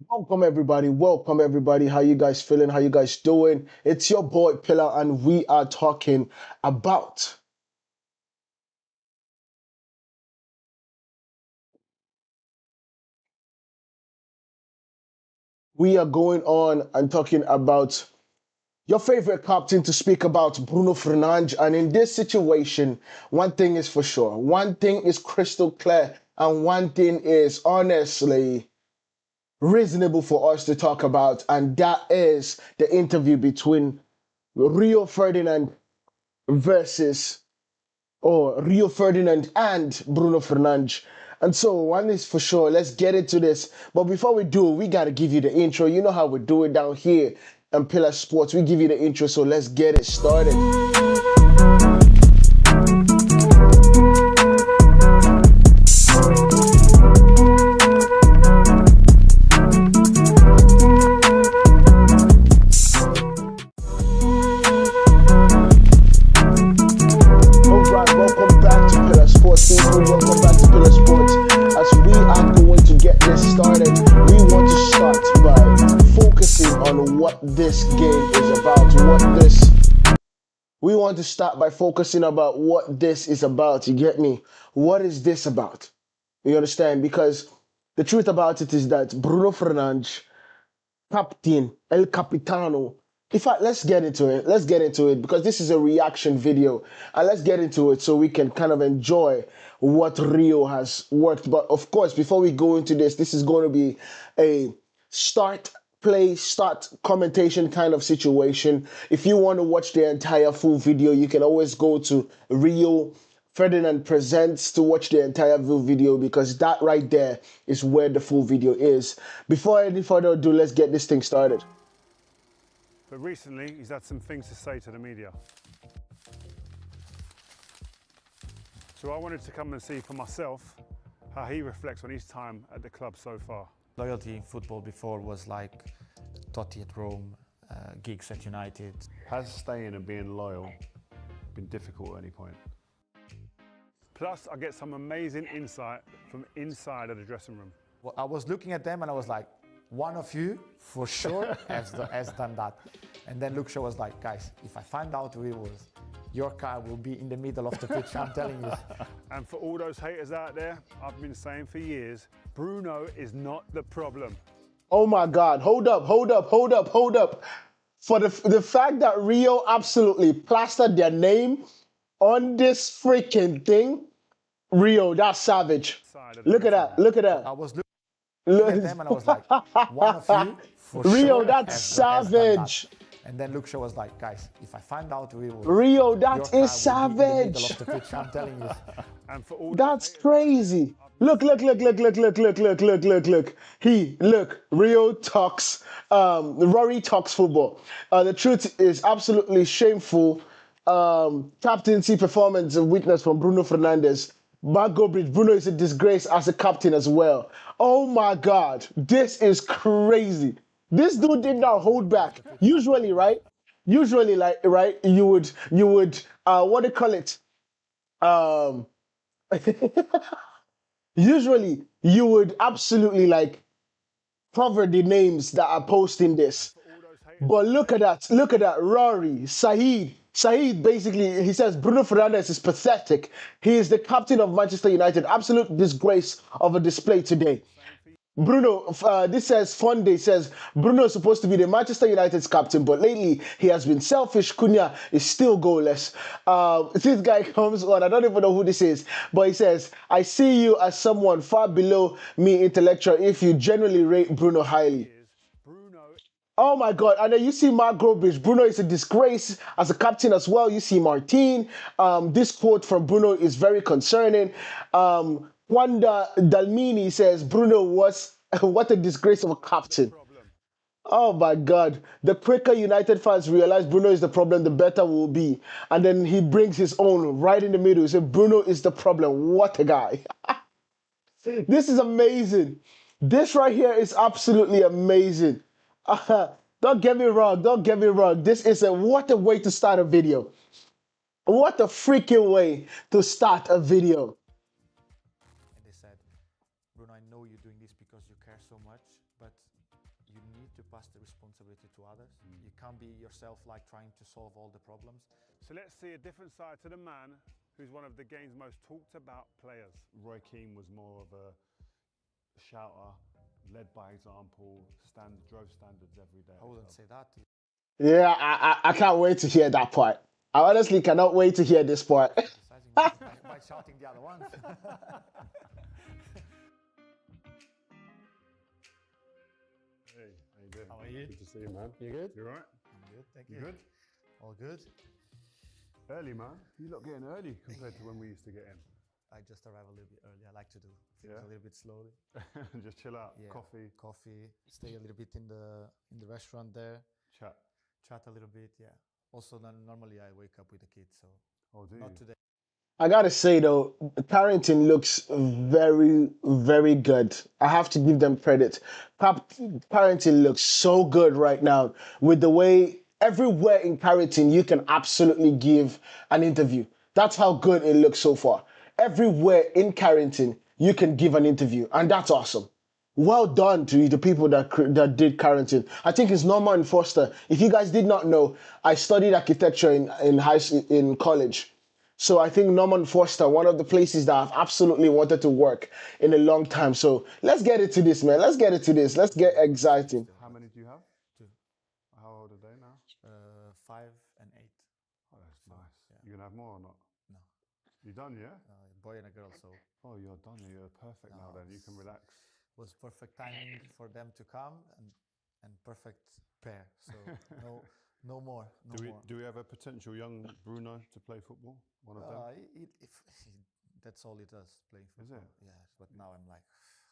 Welcome everybody. Welcome everybody. How you guys feeling? How you guys doing? It's your boy Pillar and we are talking about we are going on and talking about your favorite captain to speak about Bruno Fernandes, and in this situation, one thing is for sure. One thing is crystal clear and one thing is honestly reasonable for us to talk about, and that is the interview between Rio Ferdinand versus or Rio Ferdinand and Bruno Fernandes. And so one is for sure, let's get into this. But before we do, we gotta give you the intro. You know how we do it down here in Pillar Sports. We give you the intro, so let's get it started. Alright, welcome back to Pillar Sports, people. Welcome back to Pillar Sports. As we are going to get this started, we want to start by focusing on what this game is about. We want to start by focusing about what this is about. You get me? What is this about? You understand? Because the truth about it is that Bruno Fernandes, Captain El Capitano. In fact, let's get into it. Let's get into it because this is a reaction video. And let's get into it so we can kind of enjoy what Rio has worked. But of course, before we go into this, this is going to be a start play, start commentation kind of situation. If you want to watch the entire full video, you can always go to Rio Ferdinand Presents to watch the entire full video because that right there is where the full video is. Before any further ado, let's get this thing started. But recently, he's had some things to say to the media. So I wanted to come and see for myself how he reflects on his time at the club so far. Loyalty in football before was like Totti at Rome, gigs at United. Has staying and being loyal been difficult at any point? Plus, I get some amazing insight from inside of the dressing room. Well, I was looking at them and I was like, one of you for sure has done that. And then Luke Shaw was like, guys, if I find out who it was, your car will be in the middle of the pitch, I'm telling you. And for all those haters out there, I've been saying for years, Bruno is not the problem. Oh my God, hold up, hold up, hold up, hold up. For the fact that Rio absolutely plastered their name on this freaking thing, Rio, that's savage. Look at that, look at that. I was looking at them and I was like, one of you for Rio, sure that's has done that. savage. And then Luke Shaw was like, guys, if I find out who it was, Rio, your that car is will be in the middle savage. of the pitch, I'm telling you. And for all That's crazy. Look, look, look, look, look, look, look, look, look, look, look. Look, Rio talks, Rory talks football. The truth is absolutely shameful. Captaincy performance and weakness from Bruno Fernandes. Margot Bridge, Bruno is a disgrace as a captain as well. Oh my God, this is crazy. This dude did not hold back. Usually, right? Usually, like, right, you would, what do you call it? Um, Usually you would absolutely like cover the names that are posting this. But look at that, Rory, Saeed. Saeed basically he says Bruno Fernandes is pathetic. He is the captain of Manchester United. Absolute disgrace of a display today. Bruno, this says Fonde says Bruno is supposed to be the Manchester United's captain, but lately he has been selfish. Cunha is still goalless. This guy comes on, I don't even know who this is, but he says, I see you as someone far below me intellectual if you generally rate Bruno highly. Oh my God. And then you see Mark Grobridge. Bruno is a disgrace as a captain as well. You see Martin. This quote from Bruno is very concerning. Wanda Dalmini says Bruno was what a disgrace of a captain. Oh my God. The quicker United fans realize Bruno is the problem, the better we'll be. And then he brings his own right in the middle. He said, Bruno is the problem. What a guy. This is amazing. This right here is absolutely amazing. Don't get me wrong. Don't get me wrong. This is what a way to start a video. What a freaking way to start a video. And they said, Bruno, I know you're doing this because you care so much, but pass the responsibility to others. You can't be yourself like trying to solve all the problems. So let's see a different side to the man who's one of the game's most talked about players. Roy Keane was more of a shouter, led by example, drove standards every day. I wouldn't say that. Yeah, I can't wait to hear that part. I honestly cannot wait to hear this part. Criticizing by shouting the other ones. Hey, how you doing? How are you? Good to see you, man. You good? You all right? I'm good, thank You you. good? All good. Early, man. You lot getting early compared to when we used to get in. I just arrive a little bit early. I like to do things Yeah? a little bit slowly. Just chill out. Yeah. Coffee, Stay a little bit in the restaurant there. chat. Chat a little bit. Yeah. Also, normally I wake up with the kids, so Oh, do not you? today. I gotta say though, Carrington looks very, very good. I have to give them credit. Carrington looks so good right now with the way everywhere in Carrington you can absolutely give an interview. That's how good it looks so far. Everywhere in Carrington you can give an interview, and that's awesome. Well done to the people that did Carrington. I think it's Norman and Foster. If you guys did not know, I studied architecture in college. So I think Norman Foster, one of the places that I've absolutely wanted to work in a long time. So let's get into this, man. Let's get into this. Let's get exciting. How many do you have? 2, How old are they now? 5 and 8. Oh, that's nice. yeah. You gonna have more or not? No, You done, yeah? a boy and a girl. So Oh, you're done. You're perfect now. No, Then you can relax. was perfect timing for them to come and perfect pair. So no more. Do we have a potential young Bruno to play football? One of them? That's all he does, playing Is football. it? Yeah, but now I'm like,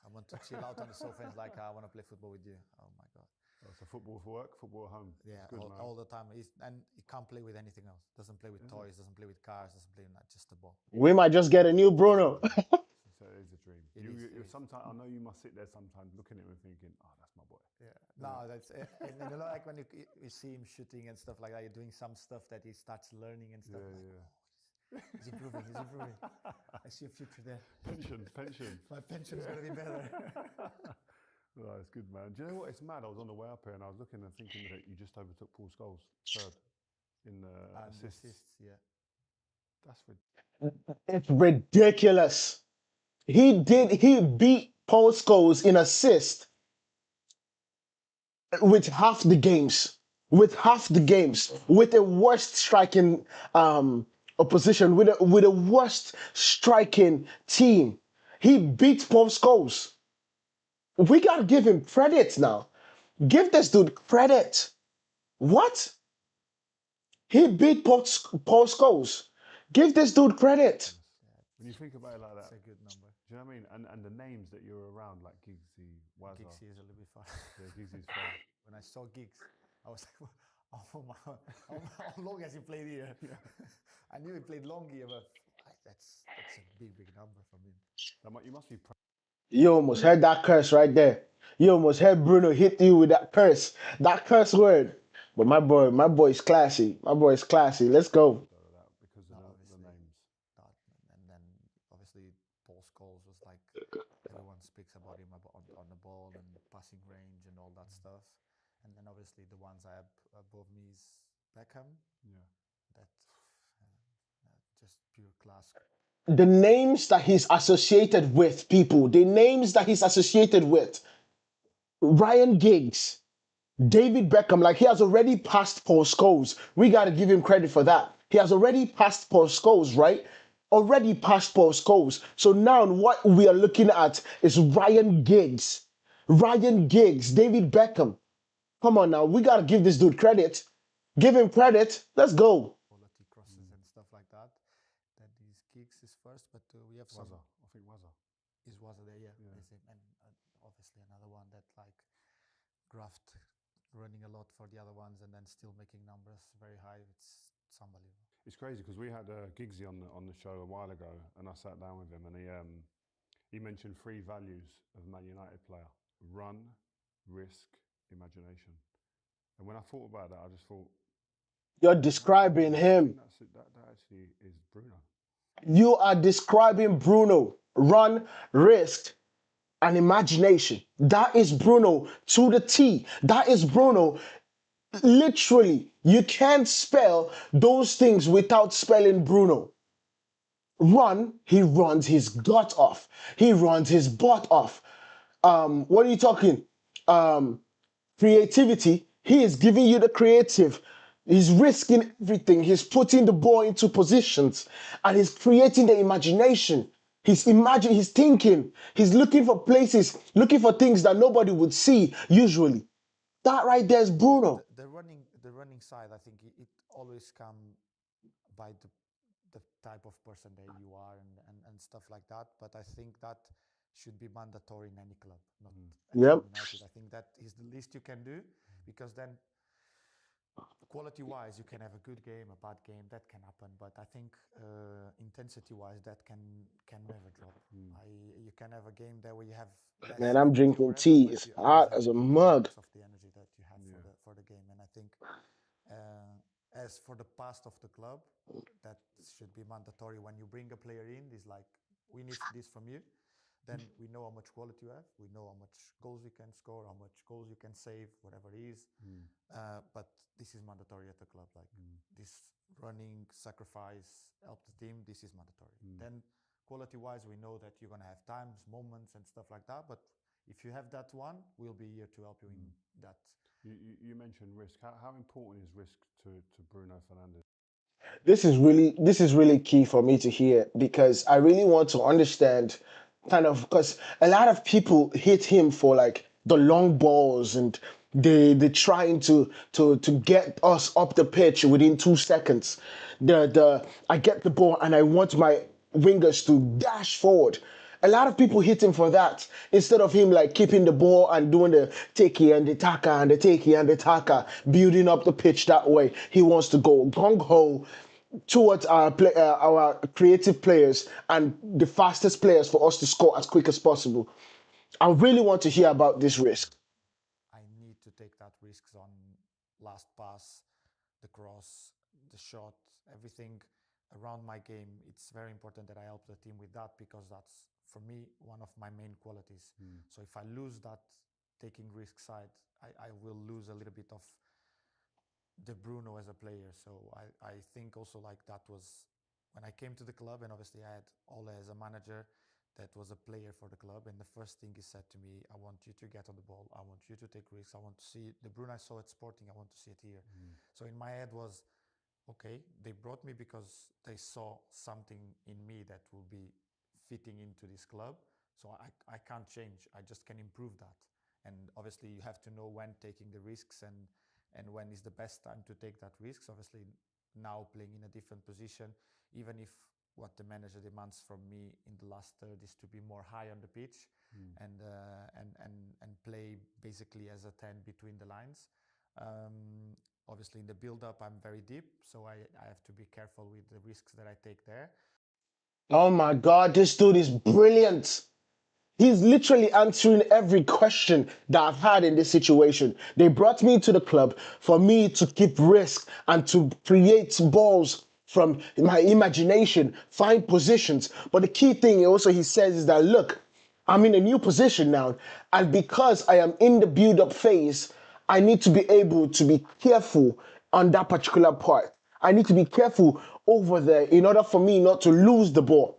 I want to chill out on the sofa. And it's like, I want to play football with you. Oh my god. Oh, so football for work, football at home. Yeah, Good, man. all the time. And he can't play with anything else. Doesn't play with toys. Doesn't play with cars. Doesn't play with just the ball. We might just get a new Bruno. So it is a dream. It is. Sometimes I know you must sit there sometimes looking at him and thinking, "Oh, that's my boy." Yeah. No, that's and you know, like when you see him shooting and stuff like that, you're doing some stuff that he starts learning and stuff. He's improving. He's improving. I see a future there. Pension. My pension is gonna be better. Oh, it's good, man. Do you know what? It's mad. I was on the way up here and I was looking and thinking that you just overtook Paul Scholes, third in the And assists. yeah. That's It's ridiculous. He beat Paul Scholes in assist with half the games. With a worst striking opposition, with a worst striking team. He beat Paul Scholes. We gotta give him credit now. Give this dude credit. What? He beat Paul Scholes. Give this dude credit. when you think about it like that. That's a good number. Do you know what I mean? And the names that you're around, like Giggsy, Wazza. Giggsy is a little bit far. Yeah, Giggsy's fun. When I saw Giggs, I was like, how long has he played here? I knew he played long here, but that's a big number from him. You must be proud. You almost heard that curse right there. You almost heard Bruno hit you with that curse word. But my boy's classy. Let's go. Because of the names. And then obviously Paul Scholes was like, everyone speaks about him on the ball and passing range and all that stuff. And then obviously the ones I have above me is Beckham. Yeah. That just pure class. The names that he's associated with, people. The names that he's associated with. Ryan Giggs, David Beckham, like he has already passed Paul Scholes. We got to give him credit for that. He has already passed Paul Scholes, right? Already passed Paul Scholes. So now what we are looking at is Ryan Giggs. David Beckham. Come on now, we got to give this dude credit. Give him credit. Let's go. Quality crosses and stuff like that. That these Giggs is first, but we have some. Wazza. I think Wazza. Is Wazza there? Yeah. And obviously another one that like Graft running a lot for the other ones and then still making numbers very high. It's unbelievable. It's crazy because we had Giggsy on the show a while ago, and I sat down with him, and he mentioned 3 values of a Man United player: run, risk, imagination. And when I thought about that, I just thought, You're describing him. that actually is Bruno. You are describing Bruno. Run, risk, and imagination. That is Bruno to the T. That is Bruno. Literally, you can't spell those things without spelling Bruno. Run, he runs his gut off. He runs his butt off. What are you talking? Um, Creativity. He is giving you the creative. He's risking everything. He's putting the ball into positions and he's creating the imagination. He's thinking. He's looking for places, looking for things that nobody would see usually. That right there is Bruno. The running side, I think it always come by the type of person that you are and stuff like that. But I think that should be mandatory in any club, not at Man Yep. United. I think that is the least you can do, because then quality-wise, you can have a good game, a bad game, that can happen. But I think intensity-wise, that can never drop. You can have a game there where you have less Man, I'm energy or drinking whatever, tea. but It's you always hot have as to a give the mug. max of the energy that you have for the game. And I think as for the past of the club, that should be mandatory. When you bring a player in, it's like, we need this from you. Then we know how much quality you have. We know how much goals you can score, how much goals you can save, whatever it is. But this is mandatory at the club. Like this running, sacrifice, help the team. This is mandatory. Then quality-wise, we know that you're gonna have times, moments, and stuff like that. But if you have that one, we'll be here to help you in that. You mentioned risk. How important is risk to Bruno Fernandes? This is really key for me to hear because I really want to understand kind of because a lot of people hit him for like the long balls and they trying to get us up the pitch within 2 seconds. The I get the ball and I want my wingers to dash forward. A lot of people hit him for that instead of him like keeping the ball and doing the takey and the taka and the takey and the taka, building up the pitch that way. He wants to go gung ho towards our creative players and the fastest players for us to score as quick as possible. I really want to hear about this risk. I need to take that risks on last pass, the cross, the shot, everything around my game. It's very important that I help the team with that, because that's, for me, one of my main qualities. So if I lose that taking risk side, I will lose a little bit of the Bruno as a player. So I think also like that was when I came to the club, and obviously I had Ole as a manager that was a player for the club. And the first thing he said to me, I want you to get on the ball. I want you to take risks. I want to see the Bruno I saw at Sporting. I want to see it here. So in my head was, okay, they brought me because they saw something in me that will be fitting into this club. So I can't change. I just can improve that. And obviously you have to know when taking the risks and when is the best time to take that risks. Obviously now playing in a different position, even if what the manager demands from me in the last third is to be more high on the pitch and play basically as a 10 between the lines. Obviously in the build-up I'm very deep, so I have to be careful with the risks that I take there. Oh my God, this dude is brilliant. He's literally answering every question that I've had in this situation. They brought me to the club for me to keep risk and to create balls from my imagination, find positions. But the key thing also he says is that, look, I'm in a new position now. And because I am in the build-up phase, I need to be able to be careful on that particular part. I need to be careful over there in order for me not to lose the ball.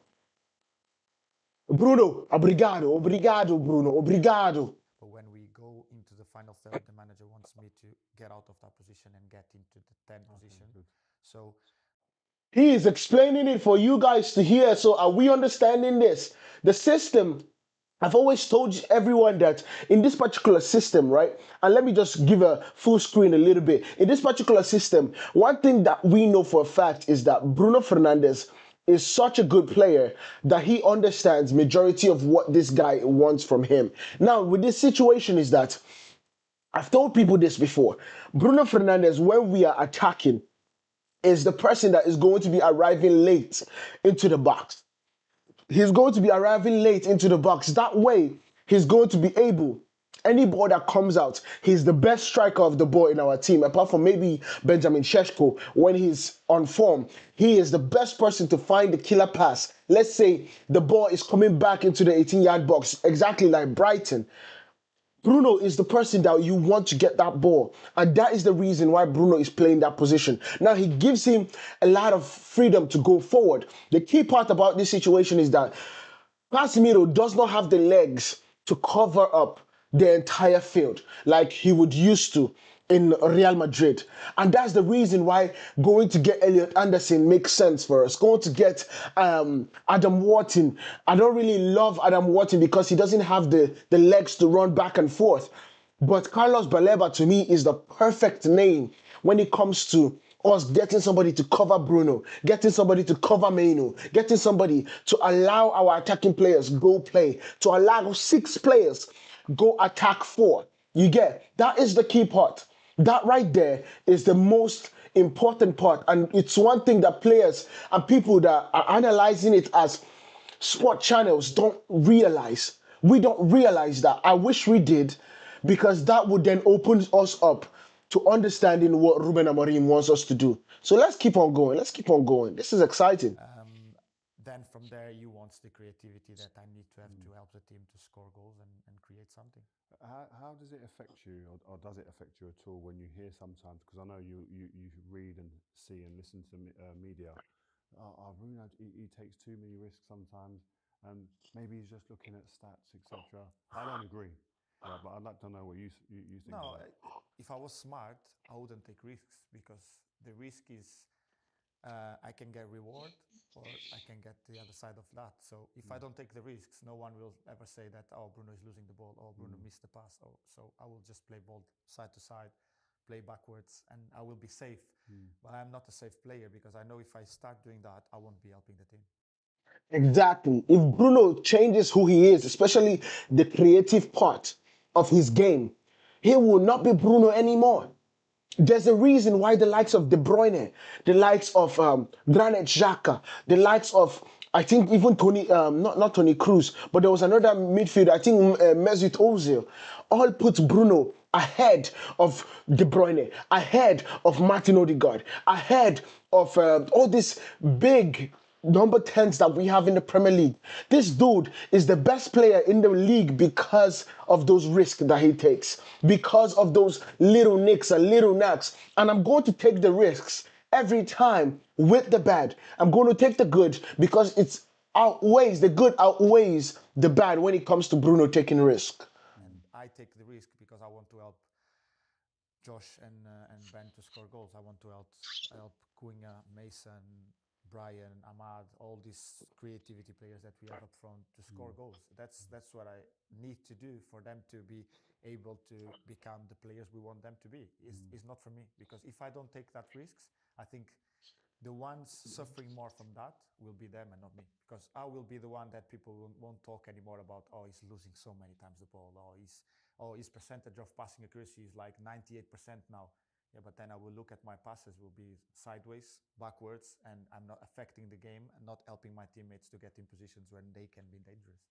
Bruno, obrigado, obrigado, Bruno, obrigado. But when we go into the final third, the manager wants me to get out of that position and get into the 10 position. So He is explaining it for you guys to hear. So are we understanding this? The system, I've always told everyone that in this particular system, right? And let me just give a full screen a little bit. In this particular system, one thing that we know for a fact is that Bruno Fernandes is such a good player that he understands majority of what this guy wants from him. Now, with this situation is that I've told people this before. Bruno Fernandes, when we are attacking, is the person that is going to be arriving late into the box. He's going to be arriving late into the box. That way, he's going to be able Any ball that comes out, he's the best striker of the ball in our team, apart from maybe Benjamin Sheshko when he's on form. He is the best person to find the killer pass. Let's say the ball is coming back into the 18-yard box, exactly like Brighton. Bruno is the person that you want to get that ball. And that is the reason why Bruno is playing that position. Now, he gives him a lot of freedom to go forward. The key part about this situation is that Casemiro does not have the legs to cover up the entire field like he would used to in Real Madrid. And that's the reason why going to get Elliot Anderson makes sense for us. Going to get Adam Wharton. I don't really love Adam Wharton because he doesn't have the legs to run back and forth. But Carlos Baleba to me is the perfect name when it comes to us getting somebody to cover Bruno, getting somebody to cover Maino, getting somebody to allow our attacking players go play, to allow 6 players go attack 4. You get that is the key part. That right there is the most important part, and it's one thing that players and people that are analyzing it as sport channels don't realize. We don't realize that. I wish we did, because that would then open us up to understanding what Ruben Amorim wants us to do. So let's keep on going. Let's keep on going. This is exciting. Then from there, you want the creativity that I need to have to help the team to score goals and create something. How does it affect you, or does it affect you at all when you hear sometimes? Because I know you read and see and listen to media. Bruno, he takes too many risks sometimes. Maybe he's just looking at stats, etc. I don't agree, right? But I'd like to know what you think of No, that. if I was smart, I wouldn't take risks because the risk is I can get reward or I can get the other side of that. So if I don't take the risks, no one will ever say that, oh, Bruno is losing the ball, or Bruno missed the pass. Oh, so I will just play ball side to side, play backwards, and I will be safe. But I'm not a safe player because I know if I start doing that, I won't be helping the team. Exactly. If Bruno changes who he is, especially the creative part of his game, he will not be Bruno anymore. There's a reason why the likes of De Bruyne, the likes of Granit Xhaka, the likes of I think even Tony, not Tony Cruz, but there was another midfielder, I think Mesut Ozil, all put Bruno ahead of De Bruyne, ahead of Martin Odegaard, ahead of all these big number 10s that we have in the Premier League. This dude is the best player in the league because of those risks that he takes, because of those little nicks and little knacks. And I'm going to take the risks every time with the bad. I'm going to take the good because the good outweighs the bad when it comes to Bruno taking risk. And I take the risk because I want to help Josh and Ben to score goals. I want to help Cunha, Mason, Brian, Ahmad, all these creativity players that we have up front to score goals. That's what I need to do for them to be able to become the players we want them to be. Is not for me because if I don't take that risks, I think the ones suffering more from that will be them and not me because I will be the one that people won't talk anymore about. Oh, he's losing so many times the ball. His percentage of passing accuracy is like 98% now. Yeah, but then I will look at my passes will be sideways, backwards, and I'm not affecting the game and not helping my teammates to get in positions when they can be dangerous.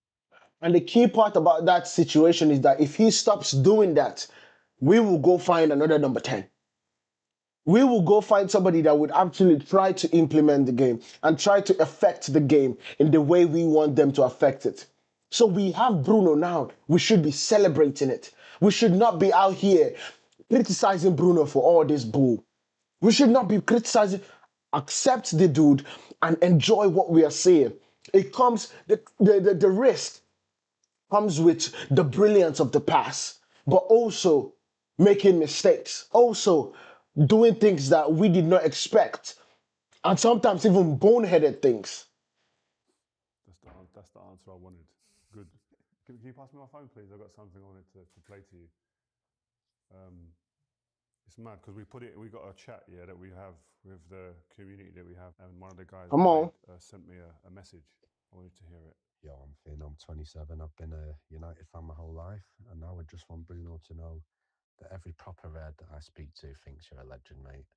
And the key part about that situation is that if he stops doing that, we will go find another number 10. We will go find somebody that would actually try to implement the game and try to affect the game in the way we want them to affect it. So we have Bruno now. We should be celebrating it. We should not be out here criticizing Bruno for all this bull. We should not be criticizing. Accept the dude and enjoy what we are seeing. It comes, the risk comes with the brilliance of the past, but also making mistakes, also doing things that we did not expect, and sometimes even boneheaded things. That's the answer I wanted. Good. Can you pass me my phone, please? I've got something I wanted to play to you. It's mad because we got a chat that we have with the community that we have, and one of the guys Come on. sent me a message. I wanted to hear it. Yo, I'm Finn, I'm 27. I've been a United fan my whole life, and now I just want Bruno to know that every proper red that I speak to thinks you're a legend, mate.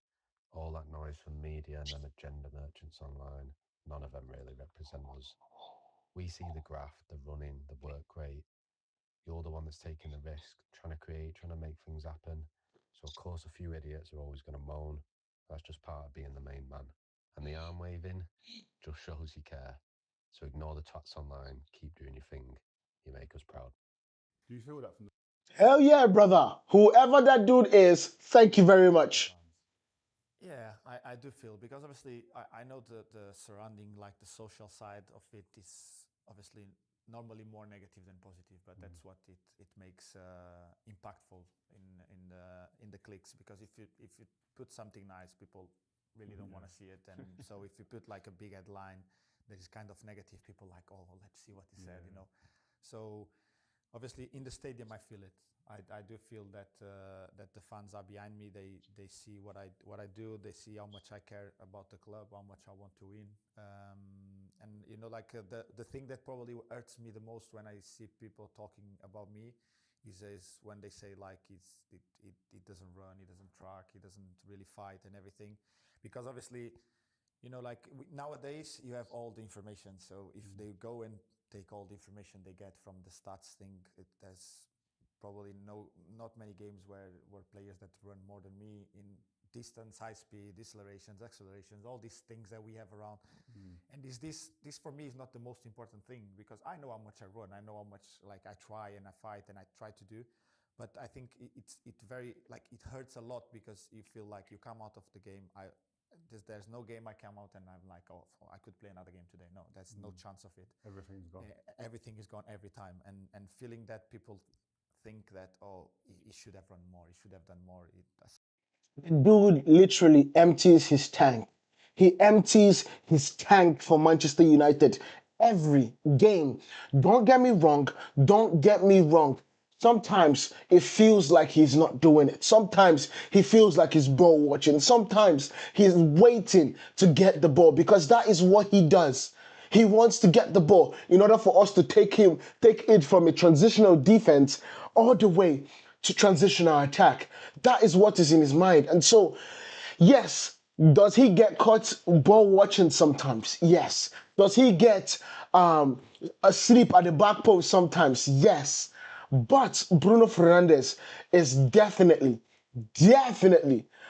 All that noise from media and then agenda merchants online, none of them really represent us. We see the graft, the running, the work rate. you're the one that's taking the risk, trying to create, trying to make things happen. So of course, a few idiots are always going to moan. That's just part of being the main man. And the arm waving just shows you care. So ignore the twats online. Keep doing your thing. You make us proud. Do you feel that from the Hell yeah, brother. Whoever that dude is, thank you very much. fans? Yeah, I do feel, because obviously I know the surrounding, like the social side of it is obviously normally more negative than positive, but that's what it makes impactful in the clicks, because if you put something nice, people really don't want to see it, and so if you put like a big headline that is kind of negative, people like, oh, let's see what he said, you know. So obviously in the stadium I feel it. I do feel that that the fans are behind me. They see what I do. They see how much I care about the club, how much I want to win. And you know, like the thing that probably hurts me the most when I see people talking about me is when they say like it doesn't run, it doesn't track, it doesn't really fight and everything, because obviously, you know, like nowadays you have all the information. So if they go and take all the information they get from the stats thing, there's probably not many games where players that run more than me in distance, high speed, decelerations, accelerations, all these things that we have around. And this for me is not the most important thing, because I know how much I run, I know how much like I try and I fight and I try to do. But I think it very, like, it hurts a lot, because you feel like you come out of the game. There's no game I come out and I'm like, oh, I could play another game today. No, there's no chance of it. Everything's gone. Everything is gone every time, and feeling that people think that, oh, he should have run more, he should have done more. The dude literally empties his tank. He empties his tank for Manchester United every game. Don't get me wrong. Don't get me wrong. Sometimes it feels like he's not doing it. Sometimes he feels like he's ball watching. Sometimes he's waiting to get the ball, because that is what he does. He wants to get the ball in order for us to take it from a transitional defense all the way to transitional attack. That is what is in his mind. And so, yes, does he get caught ball watching sometimes? Yes. Does he get asleep at the back post sometimes? Yes. But Bruno Fernandes is definitely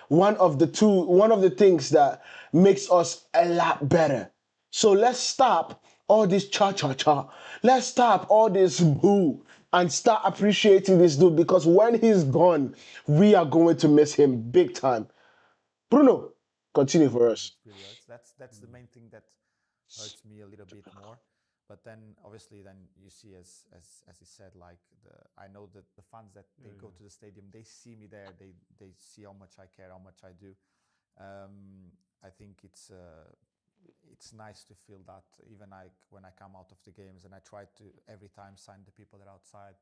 one of the things that makes us a lot better. So let's stop all this cha-cha-cha. Let's stop all this boo and start appreciating this dude, because when he's gone, we are going to miss him big time. Bruno, continue for us. It really hurts. That's the main thing that hurts me a little bit more. But then obviously then you see, as he said, like I know that the fans that they go to the stadium, they see me there, they see how much I care, how much I do. I think it's nice to feel that, even like when I come out of the games, and I try to every time sign the people that are outside.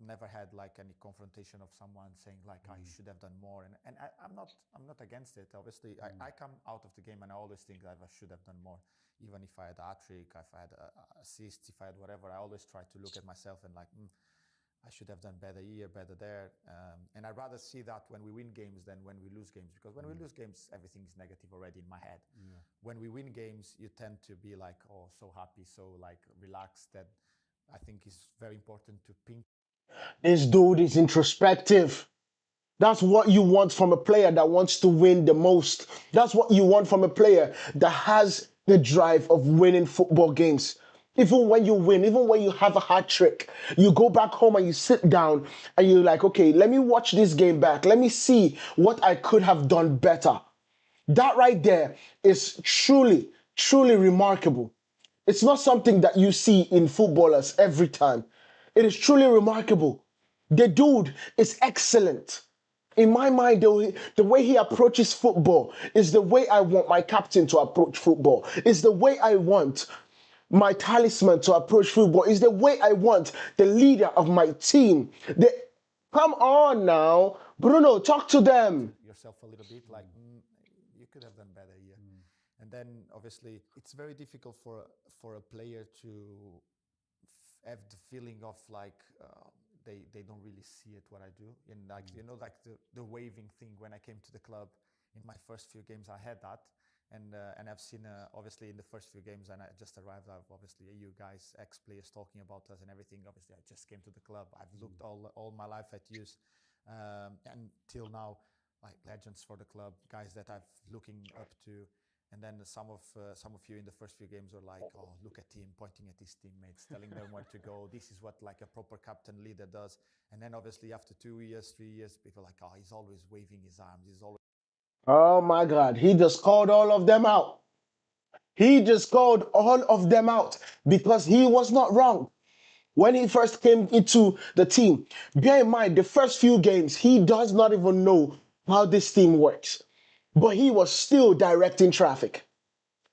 Never had like any confrontation of someone saying like, "I should have done more," and I'm not against it. Obviously, I come out of the game and I always think that I should have done more, even if I had a hat trick, if I had a assist, if I had whatever. I always try to look at myself and like, I should have done better here, better there, and I'd rather see that when we win games than when we lose games, because when we lose games, everything is negative already in my head. When we win games, you tend to be like, oh, so happy, so like relaxed. That I think is very important to ping. This dude is introspective. That's what you want from a player that wants to win the most. That's what you want from a player that has the drive of winning football games. Even when you win, even when you have a hat trick, you go back home and you sit down and you're like, okay, let me watch this game back. Let me see what I could have done better. That right there is truly remarkable. It's not something that you see in footballers every time. It is truly remarkable. The dude is excellent. In my mind, the way he approaches football is the way I want my captain to approach football. Is the way I want my talisman to approach football. Is the way I want the leader of my team. Come on now. Bruno, talk to them. Yourself a little bit, like, you could have done better here. And then obviously it's very difficult for a player to have the feeling of like, they don't really see it what I do, and like, you know, like the waving thing when I came to the club in my first few games, I had that, And I've seen obviously in the first few games, and I just arrived. I've obviously you guys ex-players talking about us and everything. Obviously, I just came to the club. I've looked all my life at youth, and till now, like legends for the club, guys that I've looking up to. And then some of you in the first few games were like, "Oh, look at him," pointing at his teammates, telling them where to go. This is what like a proper captain leader does. And then obviously after 2 years, 3 years, people are like, "Oh, he's always waving his arms. He's always." Oh my God, he just called all of them out. He just called all of them out because he was not wrong. When he first came into the team, bear in mind, the first few games, he does not even know how this team works. But he was still directing traffic.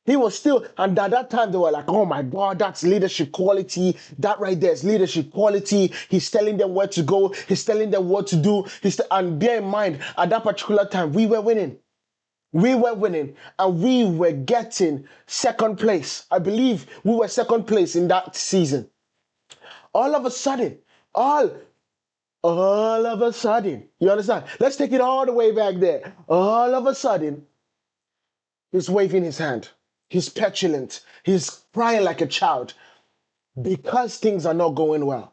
He was still, and at that time they were like, oh my God, that's leadership quality. That right there is leadership quality. He's telling them where to go. He's telling them what to do. And bear in mind, at that particular time, we were winning. We were winning and we were getting second place. I believe we were second place in that season. All of a sudden, all of a sudden, you understand? Let's take it all the way back there. All of a sudden, he's waving his hand. He's petulant. He's crying like a child because things are not going well.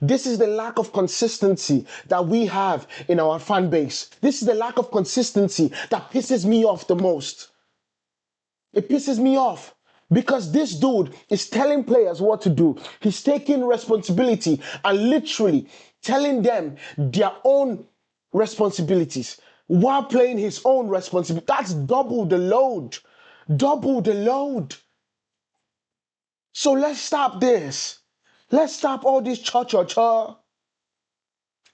This is the lack of consistency that we have in our fan base. This is the lack of consistency that pisses me off the most. It pisses me off because this dude is telling players what to do. He's taking responsibility and literally telling them their own responsibilities while playing his own responsibility. That's double the load. Double the load. So let's stop this. Let's stop all this cha-cha-cha. All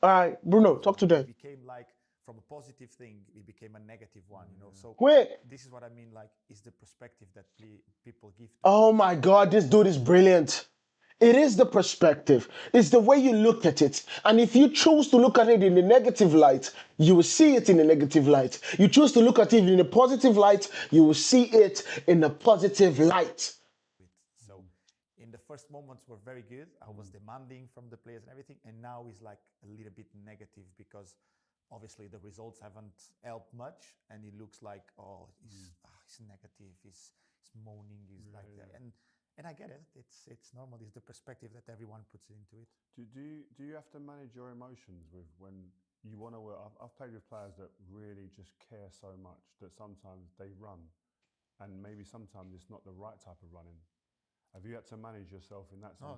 right, Bruno, talk to them. It became like from a positive thing, it became a negative one, you know. So Wait. this is what I mean, like, is the perspective that people give to Oh my God, this dude is brilliant. It is the perspective. It's the way you look at it. And if you choose to look at it in the negative light, you will see it in the negative light. You choose to look at it in a positive light, you will see it in a positive light. So in the first moments were very good. I was demanding from the players and everything. And now it's like a little bit negative because obviously the results haven't helped much. And it looks like, oh, he's negative, he's moaning, he's like that. And I get it. It's normal. It's the perspective that everyone puts into it. Do you have to manage your emotions with when you want to work? I've played with players that really just care so much that sometimes they run, and maybe sometimes it's not the right type of running. Have you had to manage yourself in that? No,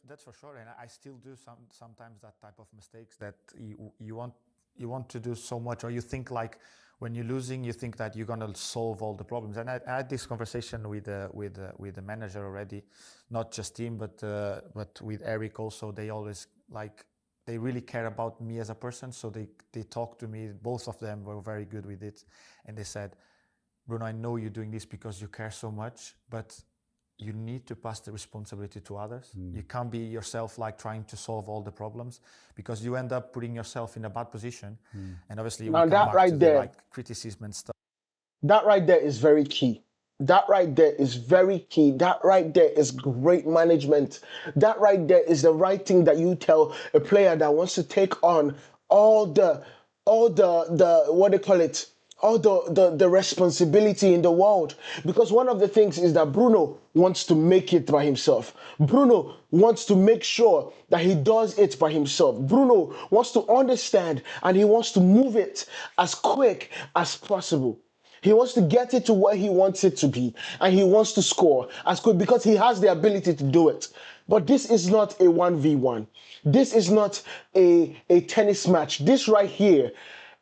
that's for sure. And I still do sometimes that type of mistakes that you want to do so much, or you think like when you're losing, you think that you're gonna solve all the problems. And I had this conversation with the manager already, not just him, but with Eric also. They always they really care about me as a person, so they talk to me. Both of them were very good with it, and they said, Bruno, I know you're doing this because you care so much, but you need to pass the responsibility to others. You can't be yourself like trying to solve all the problems because you end up putting yourself in a bad position. And obviously, Now that right there, like criticism and stuff. That right there is very key. That right there is very key. That right there is great management. That right there is the right thing that you tell a player that wants to take on all the what they call it, all the responsibility in the world. Because one of the things is that Bruno wants to make it by himself. Bruno wants to make sure that he does it by himself. Bruno wants to understand and he wants to move it as quick as possible. He wants to get it to where he wants it to be, and he wants to score as quick because he has the ability to do it. But this is not a 1v1. This is not a tennis match. This right here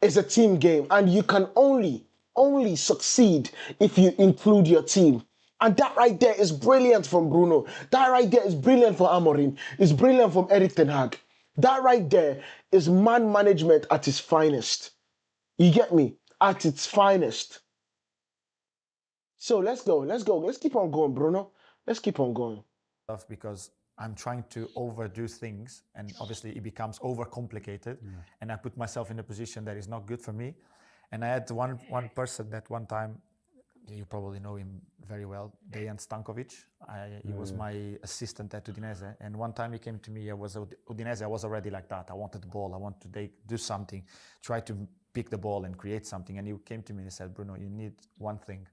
is a team game, and you can only succeed if you include your team. And that right there is brilliant from Bruno. That right there is brilliant for Amorim. It's brilliant from Erik ten Hag. That right there is man management at its finest. You get me? At its finest. So let's go. Let's keep on going, Bruno. Let's keep on going. Because I'm trying to overdo things, and obviously it becomes overcomplicated, and I put myself in a position that is not good for me. And I had one person that one time, you probably know him very well, Dejan Stankovic. He was my assistant at Udinese, and one time he came to me. I was at Udinese. I was already like that. I wanted the ball. I want to do something, try to pick the ball and create something. And he came to me and he said, Bruno, you need one thing.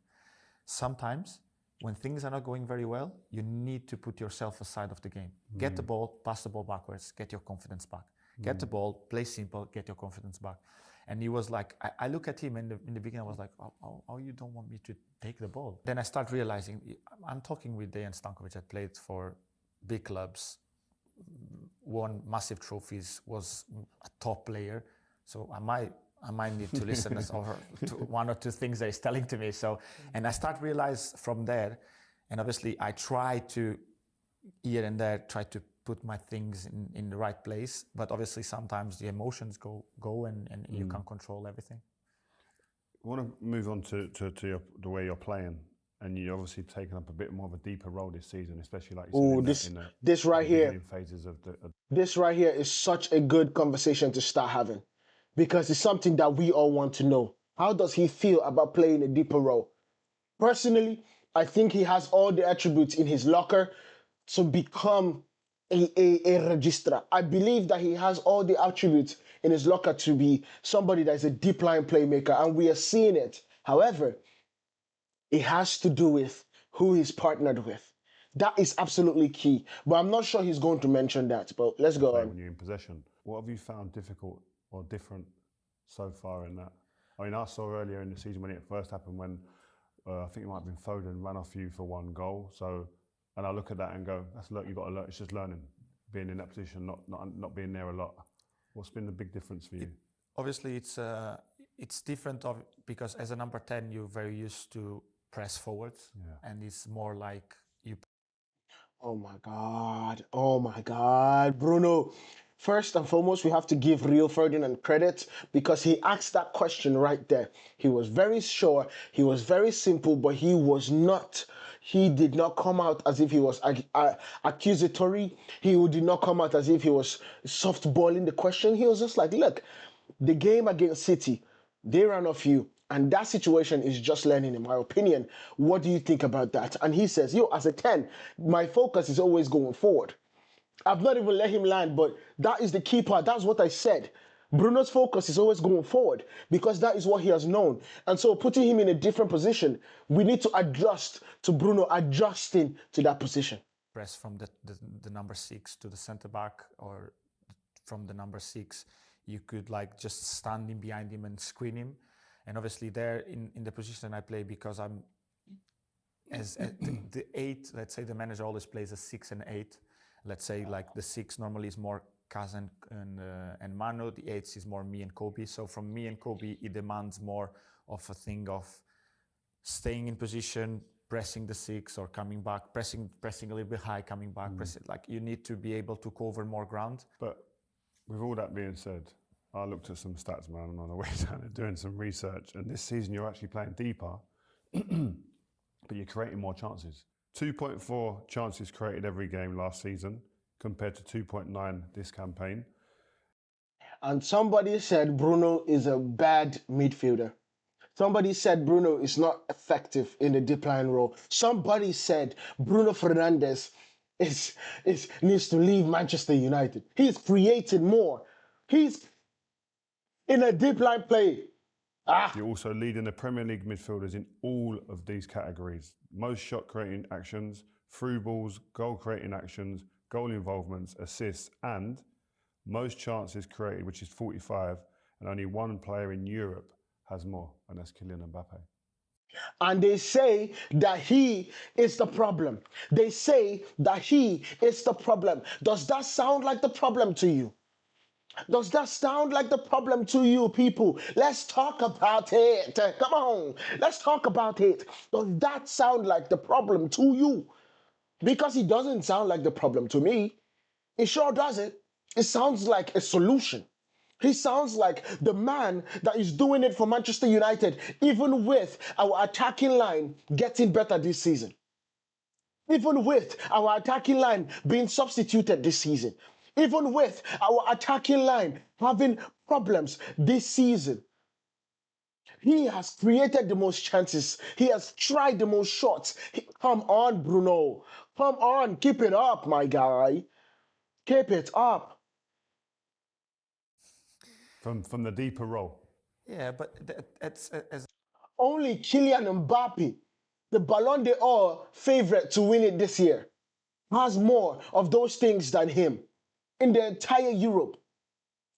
sometimes when things are not going very well, you need to put yourself aside of the game. Get the ball, pass the ball backwards, get your confidence back. Get the ball, play simple, get your confidence back. And he was like, I look at him in the beginning, I was like, oh, you don't want me to take the ball. Then I start realizing, I'm talking with Dejan Stankovic that played for big clubs, won massive trophies, was a top player. So I might need to listen to one or two things that he's telling to me. So, and I start realize from there, and obviously I try to here and there try to put my things in the right place, but obviously sometimes the emotions go and you can't control everything. I want to move on to the way you're playing, and you're obviously taken up a bit more of a deeper role this season, especially like you said, this right here, phases of the. This right here is such a good conversation to start having, because it's something that we all want to know. How does he feel about playing a deeper role? Personally, I think he has all the attributes in his locker to become a registrar. I believe that he has all the attributes in his locker to be somebody that is a deep line playmaker, and we are seeing it. However, it has to do with who he's partnered with. That is absolutely key. But I'm not sure he's going to mention that. But let's go on. When you're in possession, what have you found difficult or different so far in that? I mean, I saw earlier in the season when it first happened, when I think it might have been Foden ran off you for one goal. So, and I look at that and go, you've got to learn. It's just learning, being in that position, not being there a lot. What's been the big difference for you? Obviously, it's different because as a number 10, you're very used to press forwards, and it's more like you. Oh my God, Bruno. First and foremost, we have to give Rio Ferdinand credit because he asked that question right there. He was very sure, he was very simple, but he did not come out as if he was accusatory. He did not come out as if he was softballing the question. He was just like, look, the game against City, they ran off you. And that situation is just learning, in my opinion. What do you think about that? And he says, as a 10, my focus is always going forward. I've not even let him land, but that is the key part. That's what I said. Bruno's focus is always going forward because that is what he has known. And so putting him in a different position, we need to adjust to Bruno adjusting to that position. Press from the number 6 to the centre back, or from the number 6, you could like just stand in behind him and screen him. And obviously there in the position I play, because I'm as the 8, let's say the manager always plays a 6 and 8. Let's say like the 6 normally is more Kaz and Manu, the 8 is more me and Kobe. So from me and Kobe, it demands more of a thing of staying in position, pressing the 6 or coming back, pressing a little bit high, coming back, pressing. Like you need to be able to cover more ground. But with all that being said, I looked at some stats, man, on the way down and doing some research. And this season, you're actually playing deeper, but you're creating more chances. 2.4 chances created every game last season, compared to 2.9 this campaign. And somebody said Bruno is a bad midfielder. Somebody said Bruno is not effective in the deep line role. Somebody said Bruno Fernandes needs to leave Manchester United. He's created more. He's in a deep line play. You're also leading the Premier League midfielders in all of these categories. Most shot creating actions, through balls, goal creating actions, goal involvements, assists, and most chances created, which is 45, and only one player in Europe has more, and that's Kylian Mbappe. And they say that he is the problem. They say that he is the problem. Does that sound like the problem to you? Does that sound like the problem to you, people? Let's talk about it. Come on, let's talk about it. Does that sound like the problem to you? Because it doesn't sound like the problem to me. It sure doesn't. It sounds like a solution. He sounds like the man that is doing it for Manchester United, even with our attacking line getting better this season. Even with our attacking line being substituted this season. Even with our attacking line having problems this season. He has created the most chances. He has tried the most shots. Come on, Bruno. Come on, keep it up, my guy. Keep it up. From the deeper role. Yeah, but it's only Kylian Mbappe the Ballon d'Or favorite to win it this year, has more of those things than him in the entire Europe.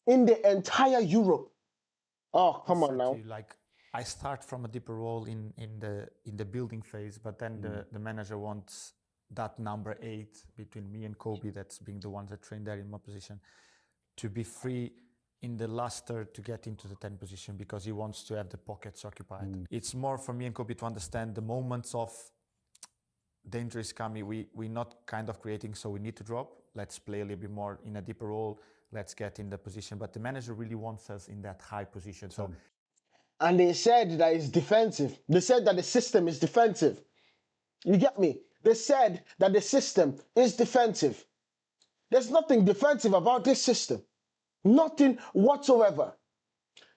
In the entire Europe. Oh, come on now. Like, I start from a deeper role in the building phase, but then the manager wants that number 8 between me and Kobe, that's being the ones that train there in my position, to be free in the last third to get into the 10 position, because he wants to have the pockets occupied. It's more for me and Kobe to understand the moments of danger is coming. We're not kind of creating, so we need to drop. Let's play a little bit more in a deeper role. Let's get in the position. But the manager really wants us in that high position. So, and they said that it's defensive. They said that the system is defensive. You get me? They said that the system is defensive. There's nothing defensive about this system. Nothing whatsoever.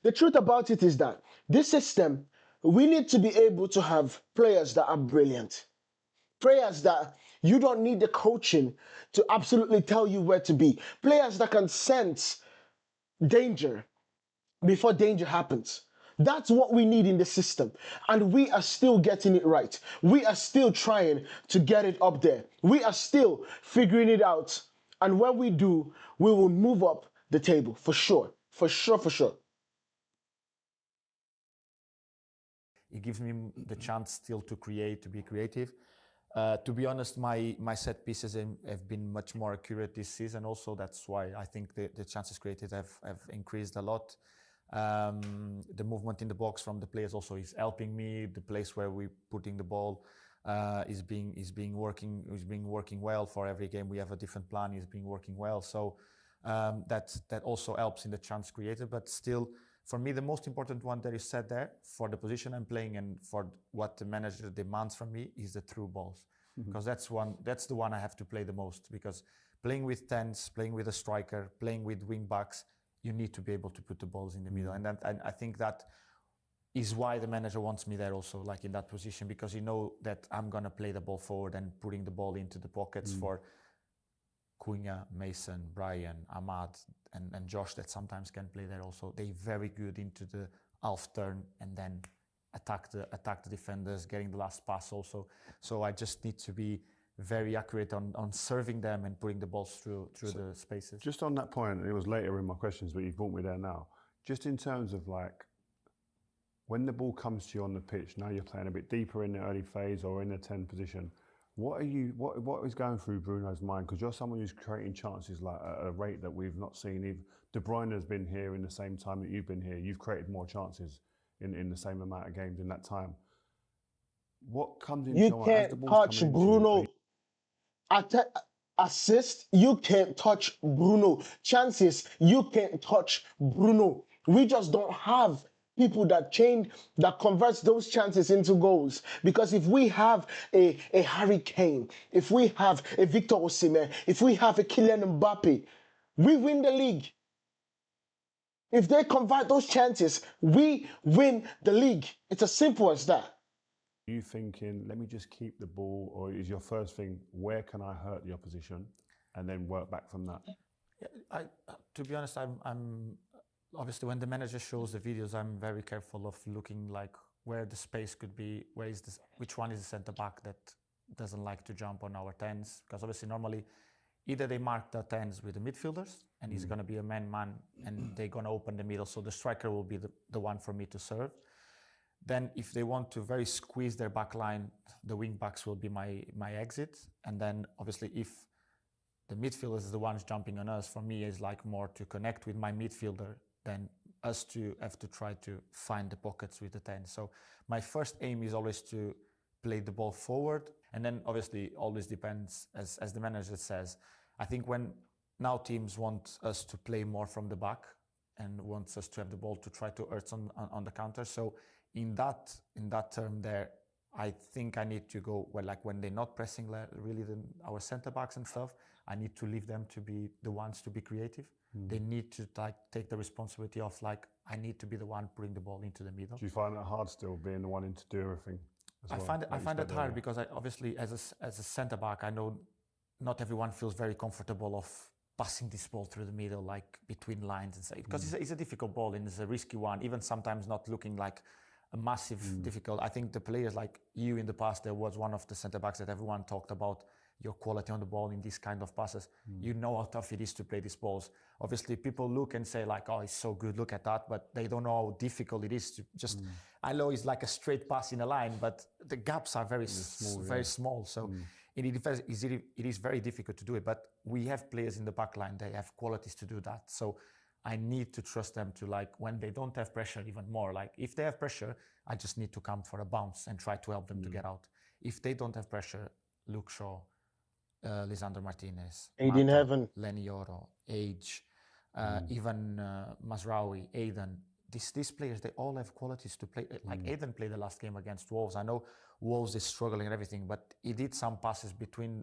The truth about it is that this system, we need to be able to have players that are brilliant. Players that you don't need the coaching to absolutely tell you where to be. Players that can sense danger before danger happens. That's what we need in the system. And we are still getting it right. We are still trying to get it up there. We are still figuring it out. And when we do, we will move up the table for sure. For sure, for sure. it gives me the chance still to create, to be creative. To be honest, my set pieces have been much more accurate this season also. That's why I think the chances created have increased a lot. The movement in the box from the players also is helping me. The place where we're putting the ball is being working well. For every game we have a different plan, is being working well. So that also helps in the chance created. But still, for me, the most important one that is said there for the position I'm playing and for what the manager demands from me is the through balls, because that's the one I have to play the most. Because playing with 10s, playing with a striker, playing with wing backs, you need to be able to put the balls in the middle, and I think that is why the manager wants me there also, like in that position, because he know that I'm gonna play the ball forward and putting the ball into the pockets for Cunha, Mason, Brian, Ahmad, and Josh that sometimes can play there also. They're very good into the half turn and then attack the defenders, getting the last pass also. So I just need to be very accurate on serving them and putting the balls through the spaces. Just on that point, and it was later in my questions, but you've brought me there now. Just in terms of like, when the ball comes to you on the pitch, now you're playing a bit deeper in the early phase or in the 10 position, what is going through Bruno's mind? Because you're someone who's creating chances like at a rate that we've not seen. Even De Bruyne has been here in the same time that you've been here. You've created more chances in the same amount of games in that time. What comes into your mind as the You ball's can't touch coming into you? Bruno. Assist, you can't touch Bruno. Chances, you can't touch Bruno. We just don't have people that converts those chances into goals. Because if we have a Harry Kane, if we have a Victor Osimhen, if we have a Kylian Mbappe, we win the league. If they convert those chances, we win the league. It's as simple as that. Are you thinking, let me just keep the ball, or is your first thing, where can I hurt the opposition, and then work back from that? To be honest, I'm obviously when the manager shows the videos, I'm very careful of looking like where the space could be, which one is the centre back that doesn't like to jump on our 10s, because obviously normally either they mark the 10s with the midfielders and he's going to be a man and they're going to open the middle, so the striker will be the one for me to serve. Then if they want to very squeeze their back line, the wing backs will be my exit. And then obviously if the midfielder is the ones jumping on us, for me is like more to connect with my midfielder than us to have to try to find the pockets with the 10. So my first aim is always to play the ball forward. And then obviously always depends, as the manager says, I think when now teams want us to play more from the back and wants us to have the ball to try to hurt on the counter. So in that term there, I think I need to go where, like when they're not pressing really our centre backs and stuff, I need to leave them to be the ones to be creative. They need to take the responsibility of like, I need to be the one putting the ball into the middle. Do you find it hard still being the one in to do everything? I find it hard because I obviously as a centre back, I know not everyone feels very comfortable of passing this ball through the middle, like between lines and say, because it's a difficult ball and it's a risky one, even sometimes not looking like a massive difficult. I think the players like you in the past, there was one of the centre backs that everyone talked about your quality on the ball in this kind of passes. You know how tough it is to play these balls. Obviously, people look and say like, "Oh, it's so good, look at that," but they don't know how difficult it is to just. I know it's like a straight pass in a line, but the gaps are very small. So it is very difficult to do it. But we have players in the back line; they have qualities to do that. So I need to trust them to, like, when they don't have pressure, even more. Like if they have pressure, I just need to come for a bounce and try to help them to get out. If they don't have pressure, Luke Shaw, Lisandro Martinez, Aiden Mata, Heaven, Lenny Yoro, Age, even Mazraoui, Aiden. These players, they all have qualities to play. Like Aiden played the last game against Wolves. I know Wolves is struggling and everything, but he did some passes between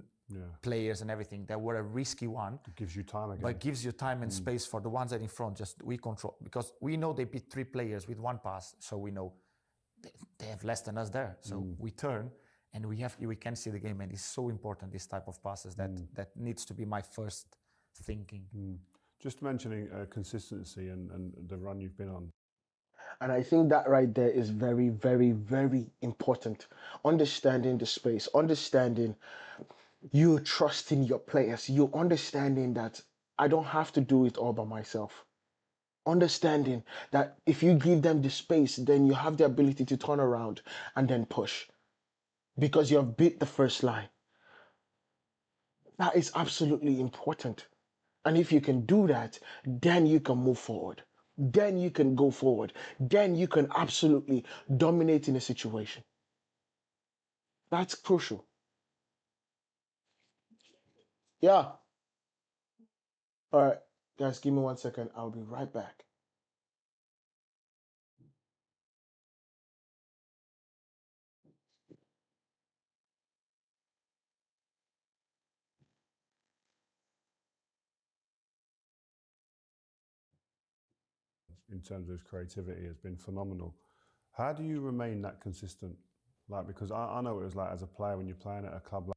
players and everything. They were a risky one. It gives you time again. But gives you time and space for the ones that in front. Just we control, because we know they beat 3 players with 1 pass, so we know they have less than us there. So we turn and we can see the game, and it's so important, this type of passes, that needs to be my first thinking. Just mentioning consistency and the run you've been on. and I think that right there is very, very, very important. Understanding the space, understanding you trusting your players, you understanding that I don't have to do it all by myself. Understanding that if you give them the space, then you have the ability to turn around and then push because you have beat the first line. That is absolutely important. And if you can do that, then you can move forward. Then you can go forward. Then you can absolutely dominate in a situation. That's crucial. Yeah. All right, guys, give me 1 second. I'll be right back. In terms of his creativity has been phenomenal. How do you remain that consistent? Like, because I know what it was like as a player when you're playing at a club like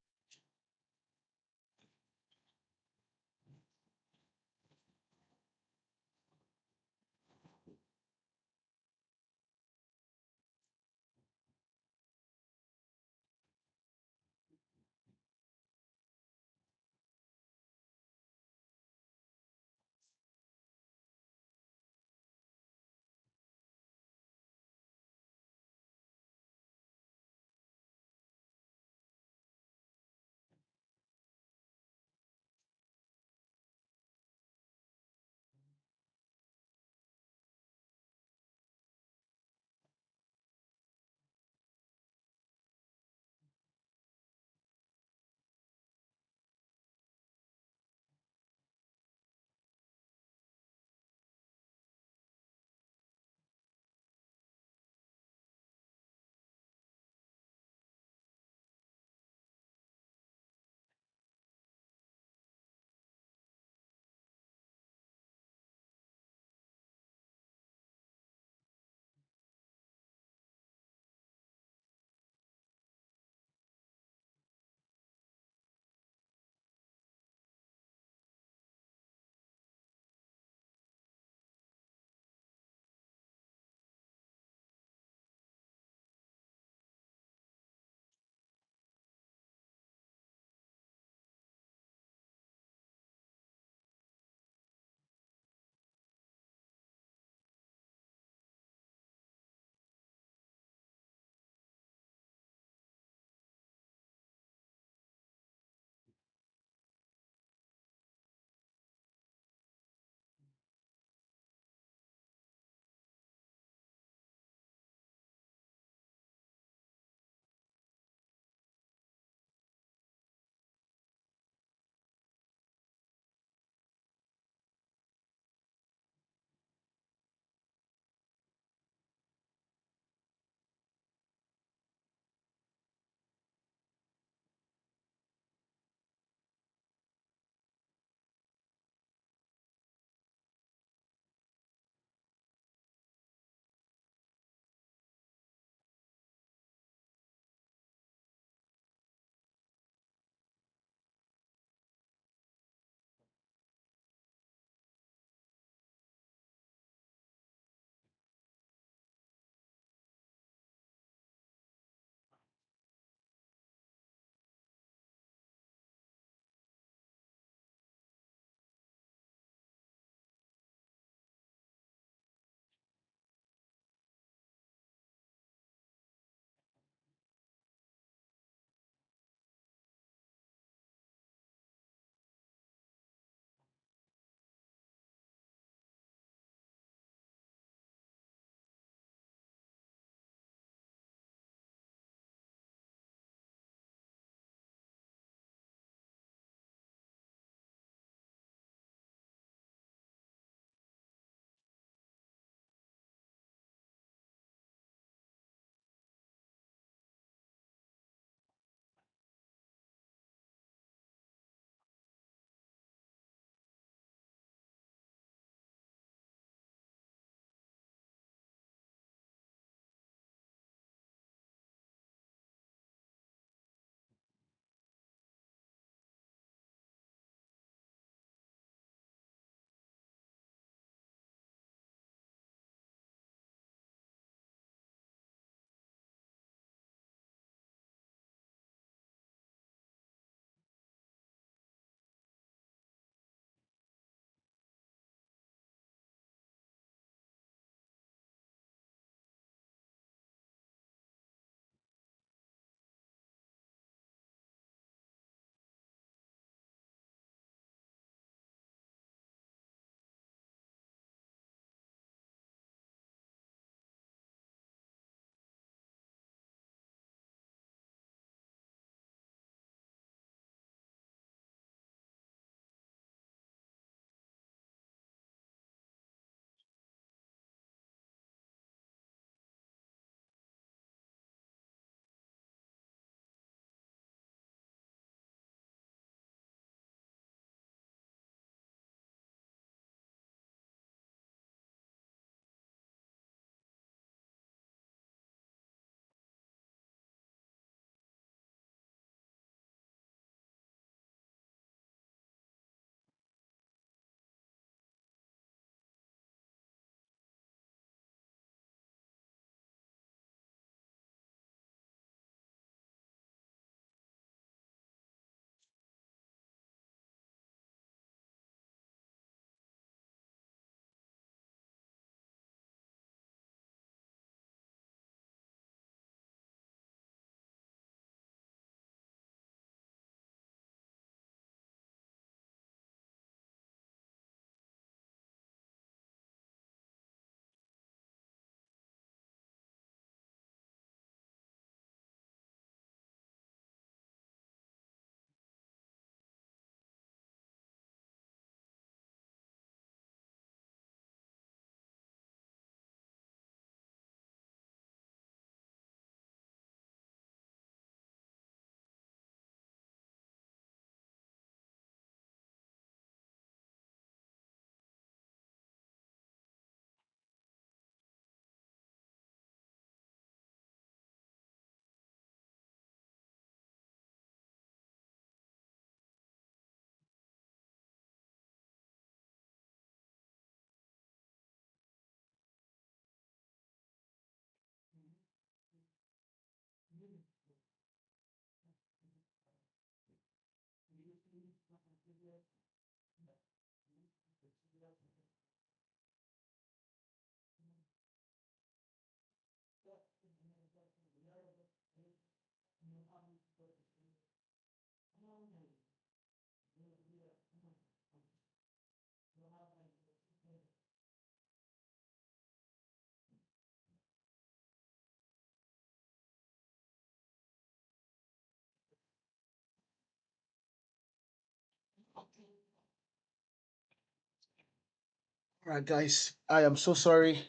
All right, guys, I am so sorry.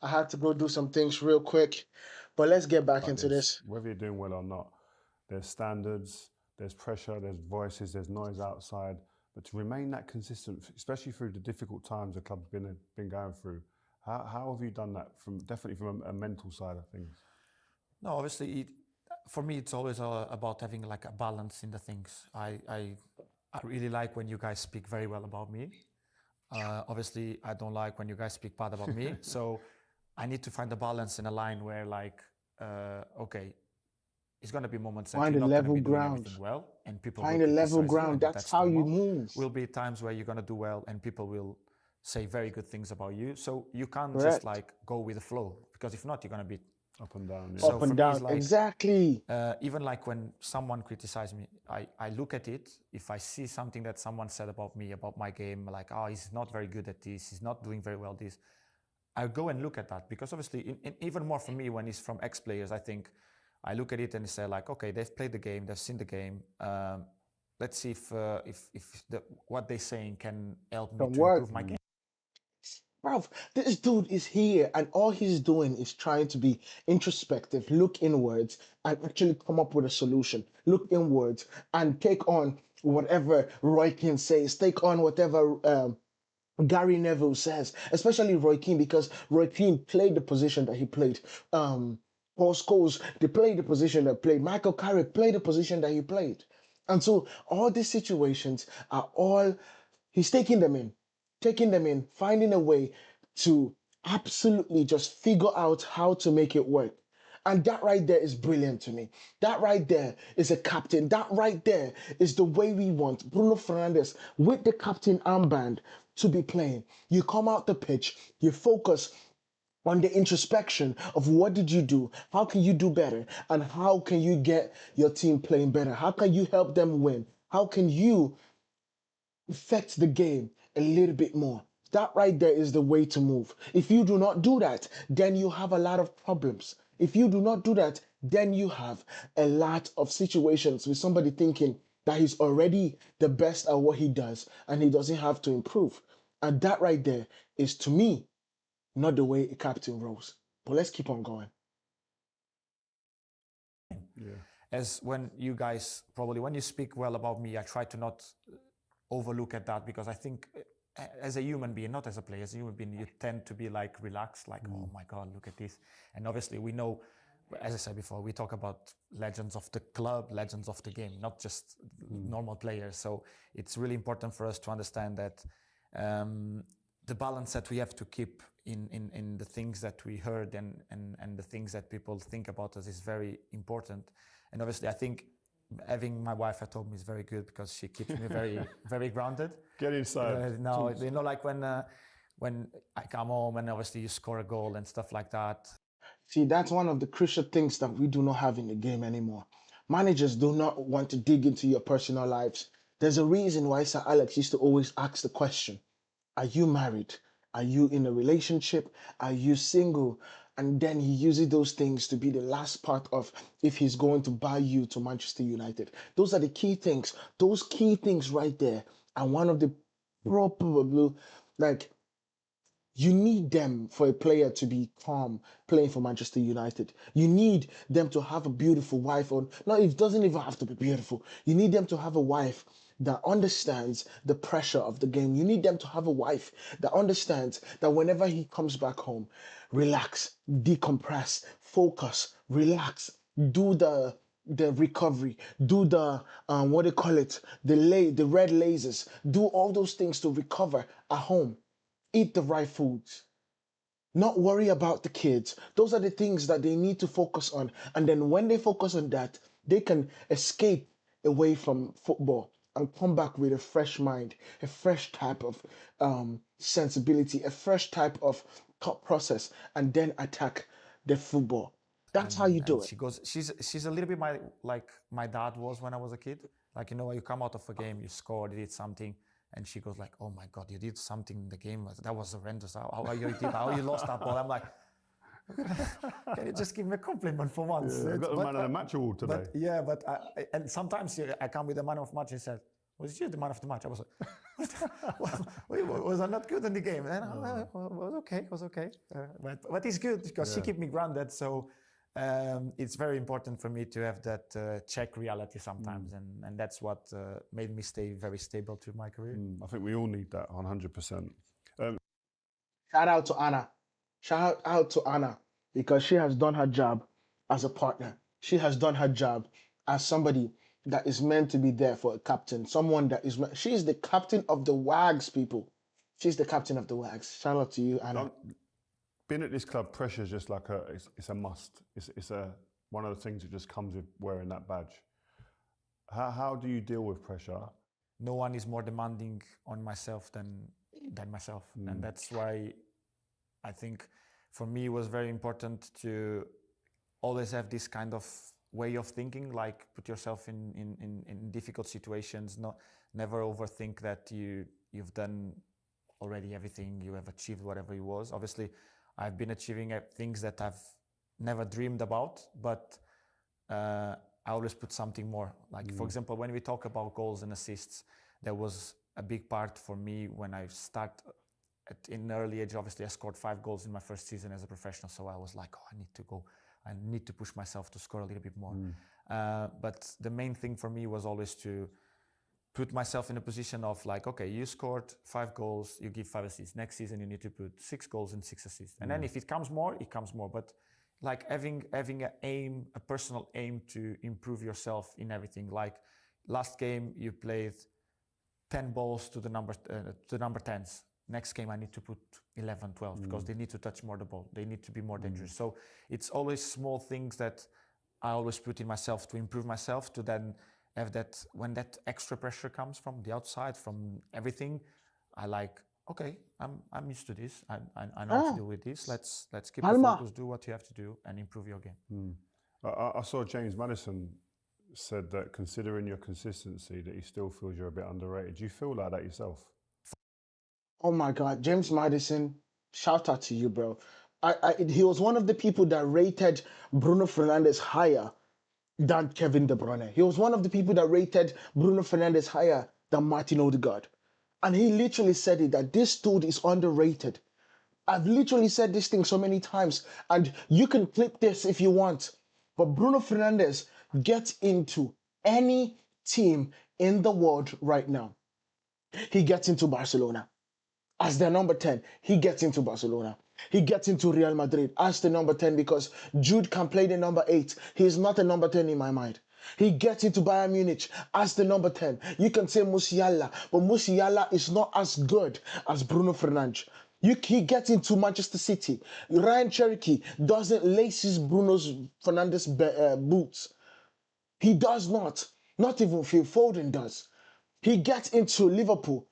I had to go do some things real quick, but let's get back Like into this, this. whether you're doing well or not, there's standards, there's pressure, there's voices, there's noise outside. But to remain that consistent, especially through the difficult times the club's been going through, how have you done that? Definitely from a mental side of things. No, obviously, for me, it's always about having like a balance in the things. I really like when you guys speak very well about me. Obviously, I don't like when you guys speak bad about me. So I need to find a balance in a line where, like, okay, it's going to be moments that Find you're a not going to level be doing ground. everything well, and people will Find a level criticize you, ground. and That's that's how you normal. move. Will be times where you're going to do well, and people will say very good things about you. So you can't just Correct. like go with the flow, because if not, you're going to be Up and down, yeah. So Up for and me, it's down. like, Exactly. even like when someone criticizes me, I look at it. If I see something that someone said about me, about my game, like, oh, he's not very good at this, he's not doing very well this, I go and look at that, because obviously, even more for me when it's from ex-players, I think I look at it and say like, okay, they've played the game, they've seen the game. Let's see if what they're saying can help me Can to work. improve my game. Bro, this dude is here and all he's doing is trying to be introspective, look inwards, and actually come up with a solution. Look inwards and take on whatever Roy Keane says, take on whatever Gary Neville says, especially Roy Keane, because Roy Keane played the position that he played. Paul Scholes, they played the position that played. Michael Carrick played the position that he played. And so all these situations are all, he's taking them in, finding a way to absolutely just figure out how to make it work. And that right there is brilliant to me. That right there is a captain. That right there is the way we want Bruno Fernandes with the captain armband to be playing. You come out the pitch, you focus on the introspection of what did you do, how can you do better, and how can you get your team playing better, how can you help them win, how can you affect the game a little bit more. That right there is the way to move. If you do not do that, then you have a lot of problems. If you do not do that, then you have a lot of situations with somebody thinking that he's already the best at what he does and he doesn't have to improve. And that right there is, to me, not the way a captain rolls. But let's keep on going. Yeah. As when you guys, probably when you speak well about me, I try to not overlook at that, because I think as a human being, not as a player, as a human being, you tend to be like relaxed, like, oh my God, look at this. And obviously we know, as I said before, we talk about legends of the club, legends of the game, not just normal players. So it's really important for us to understand that the balance that we have to keep in the things that we heard and the things that people think about us is very important. And obviously, I think having my wife at home is very good, because she keeps me very, very grounded. Get inside. No, you know, like when I come home and obviously you score a goal and stuff like that. See, that's one of the crucial things that we do not have in the game anymore. Managers do not want to dig into your personal lives. There's a reason why Sir Alex used to always ask the question, are you married? Are you in a relationship? Are you single? And then he uses those things to be the last part of if he's going to buy you to Manchester United. Those are the key things. Those key things right there are one of the probably, like, you need them for a player to be calm playing for Manchester United. You need them to have a beautiful wife, or no, it doesn't even have to be beautiful. You need them to have a wife that understands the pressure of the game. You need them to have a wife that understands that whenever he comes back home, relax, decompress, focus, relax, do the recovery, do the what do you call it, the red lasers, do all those things to recover at home. Eat the right foods, not worry about the kids. Those are the things that they need to focus on. And then when they focus on that, they can escape away from football and come back with a fresh mind, a fresh type of sensibility, a fresh type of thought process, and then attack the football. That's how you do it. She goes, she's a little bit like my dad was when I was a kid. Like, you know, you come out of a game, you scored, you did something, and she goes like, "Oh my God, you did something in the game. That was horrendous. How you lost that ball?" I'm like, can you just give me a compliment for once? I got the man of the match award today. And sometimes I come with the man of the match and said, "Was you the man of the match?" I was like, "Was I not good in the game?" And it was okay. But it's good because she kept me grounded. So it's very important for me to have that check reality sometimes, and that's what made me stay very stable through my career. I think we all need that 100%. Shout out to Anna. Shout out to Anna because she has done her job as a partner. She has done her job as somebody that is meant to be there for a captain. Someone that is. She is the captain of the Wags, people. She's the captain of the Wags. Shout out to you, Anna. Being at this club, pressure is just like it's a must. It's one of the things that just comes with wearing that badge. How do you deal with pressure? No one is more demanding on myself than myself, and that's why I think for me it was very important to always have this kind of way of thinking, like put yourself in difficult situations, never overthink that you've done already everything, you have achieved whatever it was. Obviously, I've been achieving things that I've never dreamed about, but I always put something more. Like, for example, when we talk about goals and assists, there was a big part for me when I start in an early age. Obviously, I scored 5 goals in my first season as a professional, so I was like, oh, I need to push myself to score a little bit more. But the main thing for me was always to put myself in a position of like, okay, you scored 5 goals, you give 5 assists. Next season, you need to put 6 goals and 6 assists. And then if it comes more, it comes more. But like having an aim, a personal aim to improve yourself in everything. Like last game, you played 10 balls to the number 10s. Next game, I need to put 11, 12 because they need to touch more the ball. They need to be more dangerous. So it's always small things that I always put in myself to improve myself, to then have that when that extra pressure comes from the outside, from everything, I like, okay, I'm used to this. I know how to deal with this. Let's keep the focus, do what you have to do, and improve your game. I saw James Maddison said that considering your consistency, that he still feels you're a bit underrated. Do you feel like that yourself? Oh my God, James Maddison, shout out to you, bro. He was one of the people that rated Bruno Fernandes higher than Kevin De Bruyne. He was one of the people that rated Bruno Fernandes higher than Martin Odegaard. And he literally said it, that this dude is underrated. I've literally said this thing so many times, and you can clip this if you want. But Bruno Fernandes gets into any team in the world right now. He gets into Barcelona as their number 10. He gets into Barcelona. He gets into Real Madrid as the number 10 because Jude can play the number 8. He is not a number 10 in my mind. He gets into Bayern Munich as the number 10. You can say Musiala, but Musiala is not as good as Bruno Fernandes. He gets into Manchester City. Ryan Cherokee doesn't lace his Bruno's Fernandes boots. He does not. Not even Phil Foden does. He gets into Liverpool.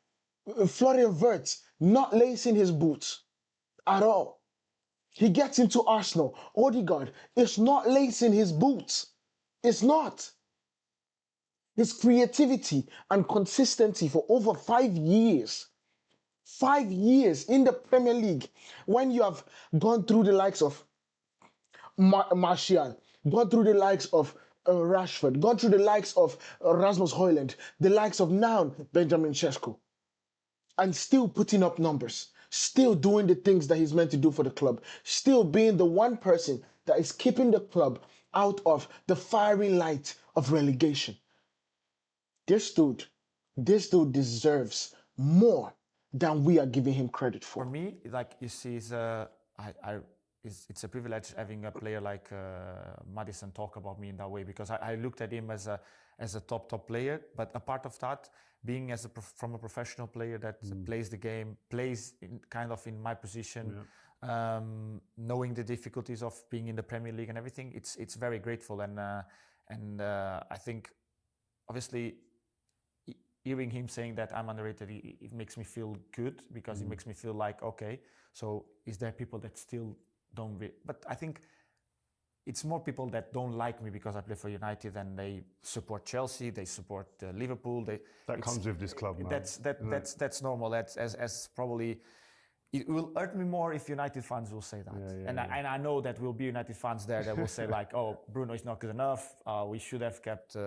Florian Wirtz not lacing his boots at all. He gets into Arsenal. Odegaard is not lacing his boots. It's not. His creativity and consistency for over 5 years. 5 years in the Premier League, when you have gone through the likes of Martial, gone through the likes of Rashford, gone through the likes of Rasmus Højlund, the likes of now Benjamin Sesko, and still putting up numbers, still doing the things that he's meant to do for the club, still being the one person that is keeping the club out of the fiery light of relegation. This dude deserves more than we are giving him credit for. For me, like you see, it's a privilege having a player like Maddison talk about me in that way, because I looked at him as a top player, but a part of that being from a professional player that plays the game, plays in my position, knowing the difficulties of being in the Premier League and everything, it's very grateful, and I think obviously hearing him saying that I'm underrated, it makes me feel good, because it makes me feel like, okay, so is there people that still don't but I think it's more people that don't like me because I play for United and they support Chelsea, they support Liverpool. That comes with this club, man. That's normal. That's as probably. It will hurt me more if United fans will say that. And I know that will be United fans there that will say like, oh, Bruno is not good enough. We should have kept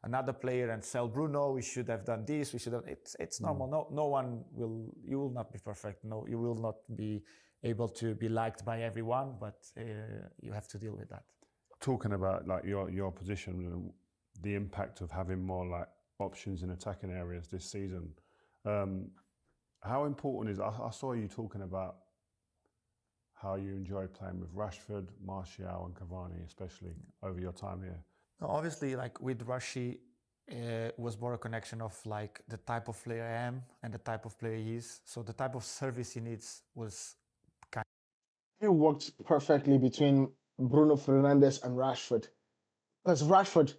another player and sell Bruno. We should have done this. We should have. It's normal. No one will. You will not be perfect. No, you will not be able to be liked by everyone. But you have to deal with that. Talking about like your position, the impact of having more like options in attacking areas this season. How important is, I saw you talking about how you enjoy playing with Rashford, Martial and Cavani, especially over your time here. Obviously, like with Rashi, was more a connection of like the type of player I am and the type of player he is. So the type of service he needs was kind It worked perfectly between Bruno Fernandes and Rashford. Because Rashford,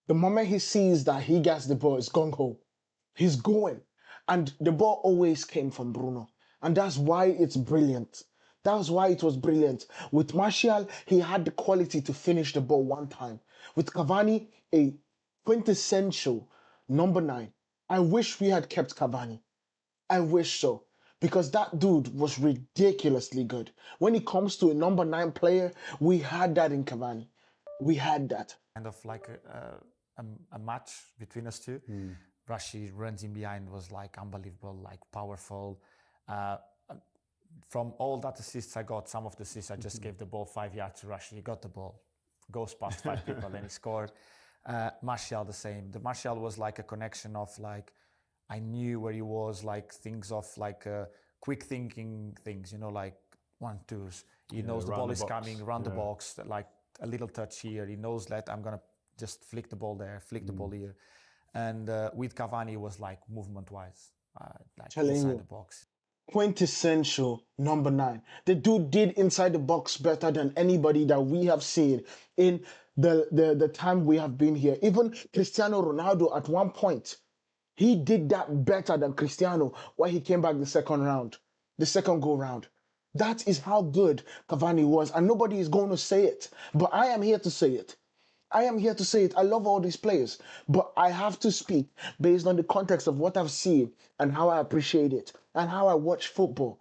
the moment he sees that he gets the ball, it's gung-ho. He's going. And the ball always came from Bruno. And that's why it's brilliant. That's why it was brilliant. With Martial, he had the quality to finish the ball one time. With Cavani, a quintessential number 9. I wish we had kept Cavani. I wish so. Because that dude was ridiculously good. When it comes to a number 9 player, we had that in Cavani. We had that. of like a match between us two. Rashi runs in behind was like unbelievable, like powerful. From all that assists I got, some of the assists I just gave the ball 5 yards to Rashi. He got the ball, goes past 5 people, and he scored. Martial the same. The Martial was like a connection of like, I knew where he was, like things of like quick thinking things, you know, like 1-2s. He knows the ball is coming, round the box, like a little touch here. He knows that I'm gonna just flick the ball there, flick the ball here. And with Cavani, it was like movement-wise, like inside the box. Quintessential number 9. The dude did inside the box better than anybody that we have seen in the time we have been here. Even Cristiano Ronaldo at one point, he did that better than Cristiano when he came back the second go round. That is how good Cavani was, and nobody is going to say it. But I am here to say it. I am here to say it. I love all these players, but I have to speak based on the context of what I've seen and how I appreciate it and how I watch football.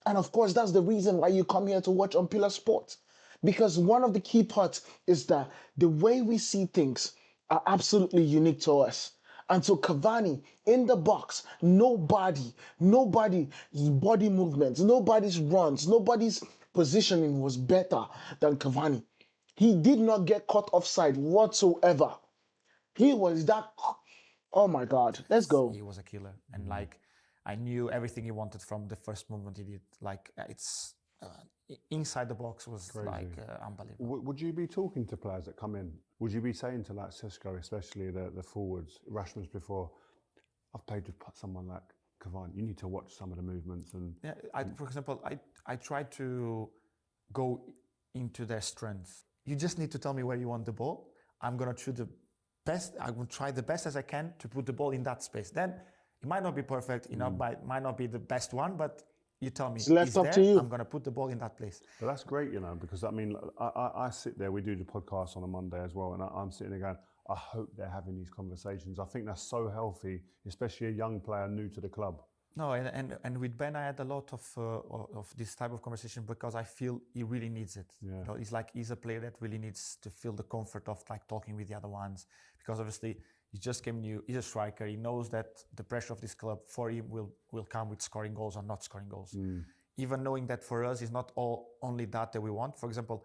And of course, that's the reason why you come here to watch On Pillar Sports. Because one of the key parts is that the way we see things are absolutely unique to us. And so Cavani in the box, nobody's body movements, nobody's runs, nobody's positioning was better than Cavani. He did not get caught offside whatsoever. He was that. Oh my God, let's go. He was a killer, and like I knew everything he wanted from the first movement he did. Like it's inside the box was like unbelievable. Would you be talking to players that come in? Would you be saying to like Sisco, especially the forwards, Rashford's before? I've played with someone like Cavani. You need to watch some of the movements and. Yeah, for example, I try to go into their strengths. You just need to tell me where you want the ball. I'm going to choose the best. I will try the best as I can to put the ball in that space. Then it might not be perfect, you know, might not be the best one, but you tell me, it's left up to you. I'm going to put the ball in that place. But that's great, you know, because I mean, I sit there, we do the podcast on a Monday as well, and I'm sitting there going, I hope they're having these conversations. I think that's so healthy, especially a young player new to the club. No, and with Ben, I had a lot of this type of conversation because I feel he really needs it. Yeah. You know, he's a player that really needs to feel the comfort of like talking with the other ones, because obviously he just came new. He's a striker. He knows that the pressure of this club for him will come with scoring goals or not scoring goals. Even knowing that for us is not only that we want. For example,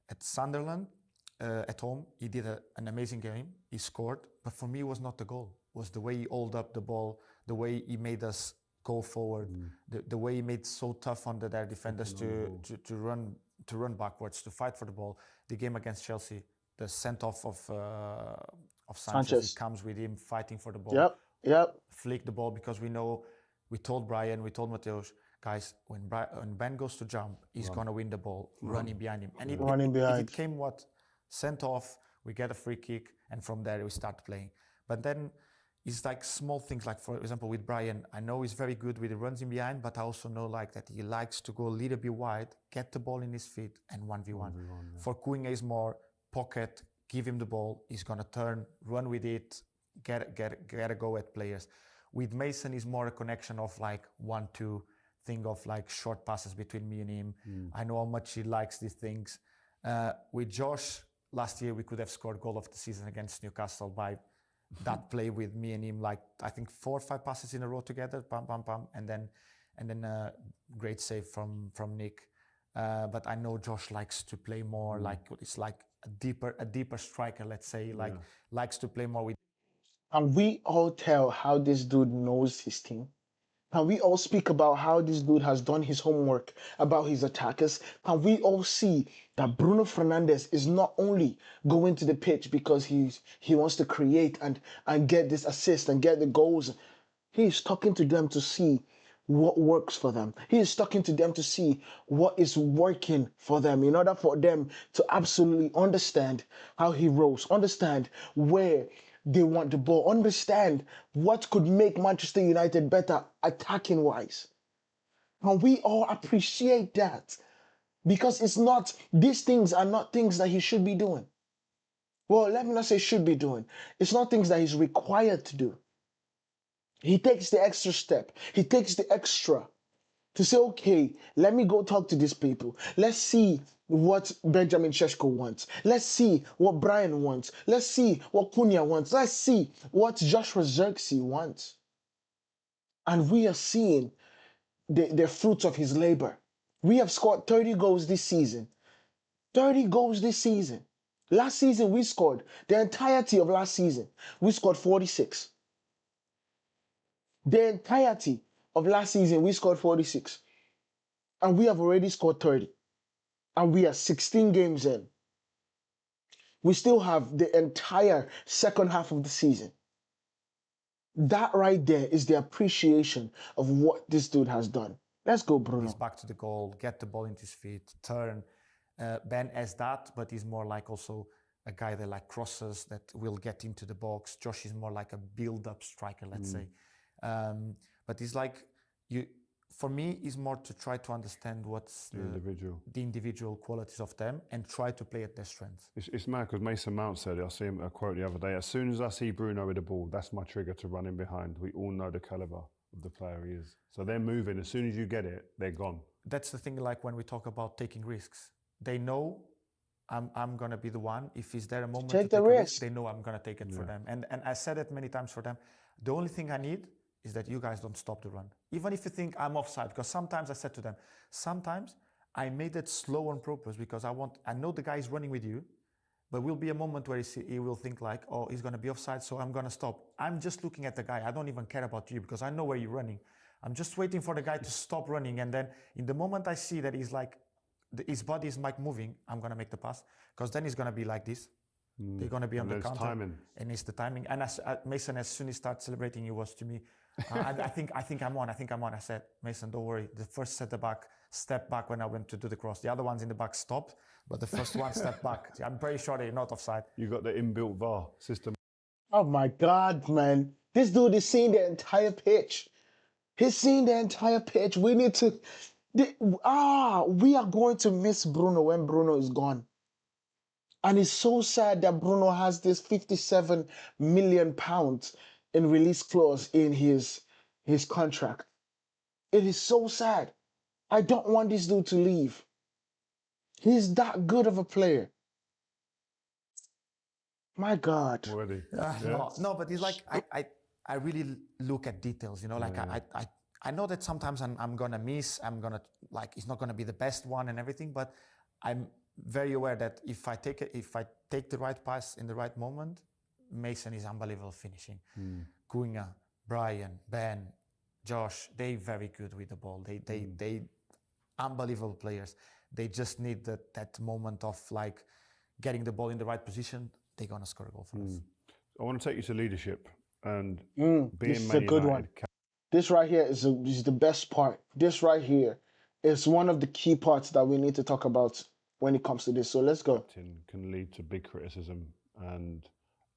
at Sunderland at home, he did an amazing game. He scored, but for me, it was not the goal. It was the way he held up the ball, the way he made us go forward, the way he made so tough on their defenders to run backwards, to fight for the ball. The game against Chelsea, the sent-off of Sanchez, he comes with him fighting for the ball. Yep. Flick the ball, because we told Brian, we told Mateus, guys, when Ben goes to jump, he's going to win the ball, running behind him. And it came sent off, we get a free kick, and from there we start playing. But then it's like small things, like for example with Brian, I know he's very good with the runs in behind, but I also know like that he likes to go a little bit wide, get the ball in his feet and 1v1. Yeah. For Cunha is more pocket, give him the ball, he's gonna turn, run with it, get a go at players. With Mason is more a connection of like 1-2 thing of like short passes between me and him. I know how much he likes these things. With Josh, last year we could have scored goal of the season against Newcastle by that play with me and him, like I think 4 or 5 passes in a row together, and then great save from Nick. But I know Josh likes to play more, like it's like a deeper striker, let's say, like likes to play more with. And we all tell how this dude knows his team. Can we all speak about how this dude has done his homework about his attackers? Can we all see that Bruno Fernandes is not only going to the pitch because he wants to create and get this assist and get the goals? He is talking to them to see what works for them. He is talking to them to see what is working for them in order for them to absolutely understand how he rolls, understand where they want the ball, understand what could make Manchester United better attacking wise. And we all appreciate that because these things are not things that he should be doing. Well, let me not say should be doing. It's not things that he's required to do. He takes the extra step. He takes the extra to say, okay, let me go talk to these people. Let's see what Benjamin Šeško wants. Let's see what Brian wants. Let's see what Cunha wants. Let's see what Joshua Zirkzee wants. And we are seeing the fruits of his labor. We have scored 30 goals this season. 30 goals this season. Last season, we scored, the entirety of last season, we scored 46. The entirety of last season, we scored 46. And we have already scored 30. And we are 16 games in. We still have the entire second half of the season. That right there is the appreciation of what this dude has done. Let's go, Bruno. He's back to the goal, get the ball into his feet, turn. Ben has that, but he's more like also a guy that like crosses, that will get into the box. Josh is more like a build-up striker, let's say. But he's like, for me, is more to try to understand what's the individual qualities of them and try to play at their strengths. It's mad because Mason Mount said it. I see him a quote the other day. As soon as I see Bruno with the ball, that's my trigger to run in behind. We all know the caliber of the player he is. So they're moving. As soon as you get it, they're gone. That's the thing, like when we talk about taking risks. They know I'm going to be the one. If is there a moment take to the take a risk, risk, they know I'm going to take it for them. And I said it many times for them. The only thing I need is that you guys don't stop the run. Even if you think I'm offside, because sometimes I said to them, sometimes I made it slow on purpose because I know the guy is running with you, but will be a moment where he will think like, oh, he's going to be offside, so I'm going to stop. I'm just looking at the guy. I don't even care about you because I know where you're running. I'm just waiting for the guy to stop running. And then in the moment I see that he's like, his body is like moving, I'm going to make the pass because then he's going to be like this. They're going to be on the counter. Timing. And it's the timing. And Mason, as soon as he started celebrating, he was to me, I think I'm on. I said, Mason, don't worry. The first step back when I went to do the cross. The other ones in the back stopped, but the first one stepped back. I'm pretty sure they're not offside. You got the inbuilt VAR system. Oh my God, man. This dude is seeing the entire pitch. He's seeing the entire pitch. We need to... we are going to miss Bruno when Bruno is gone. And it's so sad that Bruno has this 57 million pounds in release clause in his contract. It is so sad. I don't want this dude to leave. He's that good of a player. My God. Already. No, but it's like I really look at details, you know, like I know that sometimes I'm gonna miss, it's not gonna be the best one and everything, but I'm very aware that if I take the right pass in the right moment, Mason is unbelievable finishing. Cunha, Brian, Ben, Josh, they very good with the ball. They unbelievable players. They just need that moment of like getting the ball in the right position. They're gonna score a goal for us. I want to take you to leadership and This being is Man a good United. one. This right here is the best part. This right here is one of the key parts that we need to talk about when it comes to this. So let's go. Can lead to big criticism and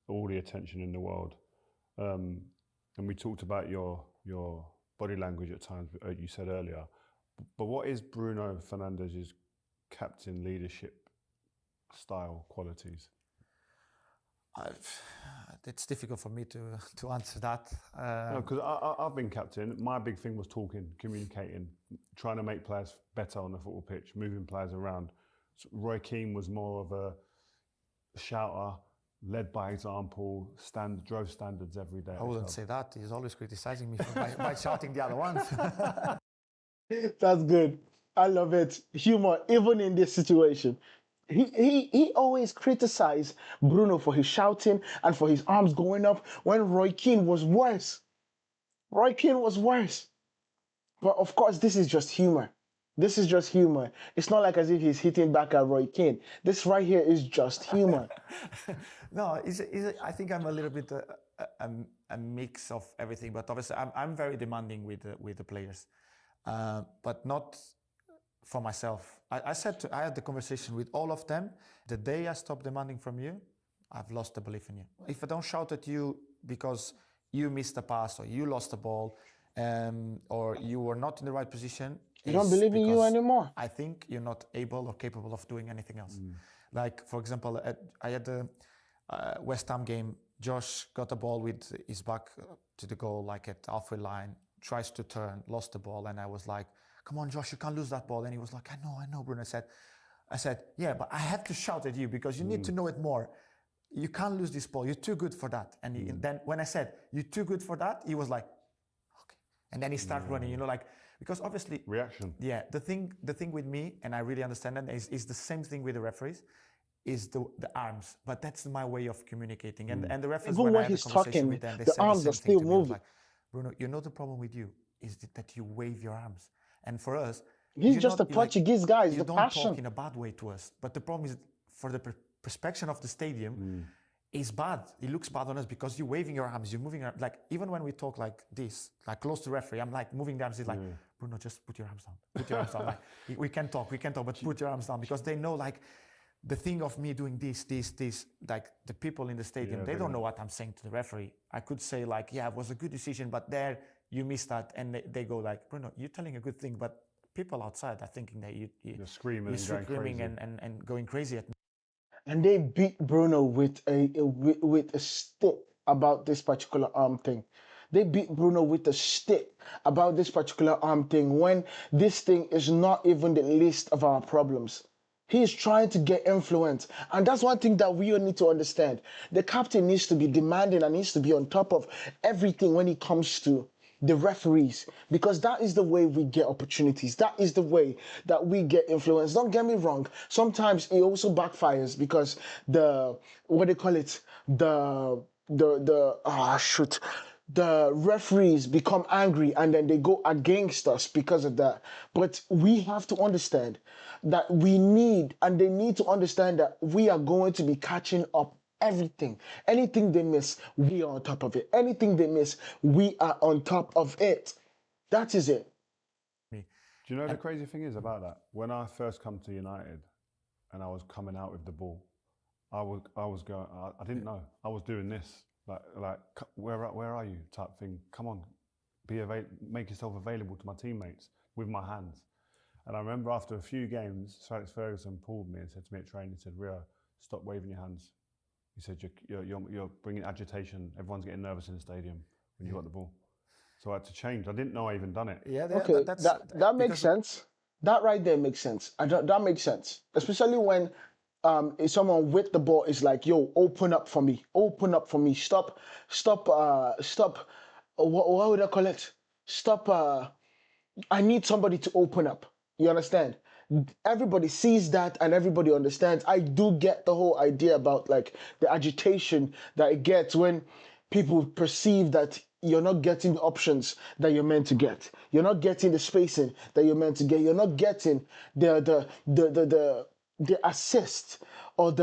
all the attention in the world. And we talked about your body language at times, you said earlier. But what is Bruno Fernandes' captain leadership style qualities? It's difficult for me to answer that. No, because I've been captain. My big thing was talking, communicating, trying to make players better on the football pitch, moving players around. So Roy Keane was more of a shouter, led by example, drove standards every day. I wouldn't say that. He's always criticizing me by shouting the other ones. That's good. I love it. Humor, even in this situation. He always criticized Bruno for his shouting and for his arms going up when Roy Keane was worse. Roy Keane was worse. But of course, this is just humor. This is just humor. It's not like as if he's hitting back at Roy Keane. This right here is just humor. No, I think I'm a little bit a mix of everything. But obviously, I'm very demanding with the players, but not for myself. I had the conversation with all of them. The day I stop demanding from you, I've lost the belief in you. If I don't shout at you because you missed a pass or you lost the ball, or you were not in the right position, I don't believe in you anymore. I think you're not able or capable of doing anything else. Like, for example, I had the West Ham game. Josh got the ball with his back to the goal, like at halfway line, tries to turn, lost the ball, and I was like, come on, Josh, you can't lose that ball. And he was like, I know, Bruno. I said, yeah, but I have to shout at you because you need to know it more. You can't lose this ball. You're too good for that. And then when I said, you're too good for that, he was like, okay. And then he started running, because obviously... Reaction. Yeah, the thing with me, and I really understand that, is the same thing with the referees, is the arms. But that's my way of communicating. And the referees, even when he's talking, with them, they the said arms the are same still thing to me. I was moving. like, Bruno, the problem with you is that you wave your arms. And for us, he's just a Portuguese guy. It's you the don't passion. talk in a bad way to us. But the problem is, for the perception of the stadium, is bad. It looks bad on us because you're waving your arms, you're moving your arms. Like, even when we talk like this, like close to the referee, I'm like moving the arms. He's like, Bruno, just put your arms down. Put your arms down. Like, we can talk, but put your arms down, because they know, like, the thing of me doing this, like, the people in the stadium, they don't know what I'm saying to the referee. I could say, like, yeah, it was a good decision, but there you missed that. And they go like, Bruno, you're telling a good thing, but people outside are thinking that you're screaming and going crazy at me. And they beat Bruno with a stick about this particular arm thing. They beat Bruno with a stick about this particular arm thing when this thing is not even the least of our problems. He is trying to get influence. And that's one thing that we all need to understand. The captain needs to be demanding and needs to be on top of everything when it comes to the referees, because that is the way we get opportunities. That is the way that we get influence. Don't get me wrong. Sometimes it also backfires because the referees become angry and then they go against us because of that. But we have to understand that they need to understand that we are going to be catching up. Everything. Anything they miss, we are on top of it. Anything they miss, we are on top of it. That is it. Do you know the crazy thing is about that? When I first come to United and I was coming out with the ball, I was going, I didn't know. I was doing this, like where are you type thing. Come on, make yourself available to my teammates with my hands. And I remember after a few games, Sir Alex Ferguson pulled me and said to me at training, he said, Rio, stop waving your hands. He said, you're bringing agitation. Everyone's getting nervous in the stadium when you got the ball. So I had to change. I didn't know I even done it. Yeah, okay, that makes sense. That right there makes sense. That makes sense. Especially when if someone with the ball is like, yo, open up for me. Open up for me. Stop. What would I call it? Stop. I need somebody to open up. You understand? Everybody sees that and everybody understands. I do get the whole idea about like the agitation that it gets when people perceive that you're not getting the options that you're meant to get. You're not getting the spacing that you're meant to get. You're not getting the assist or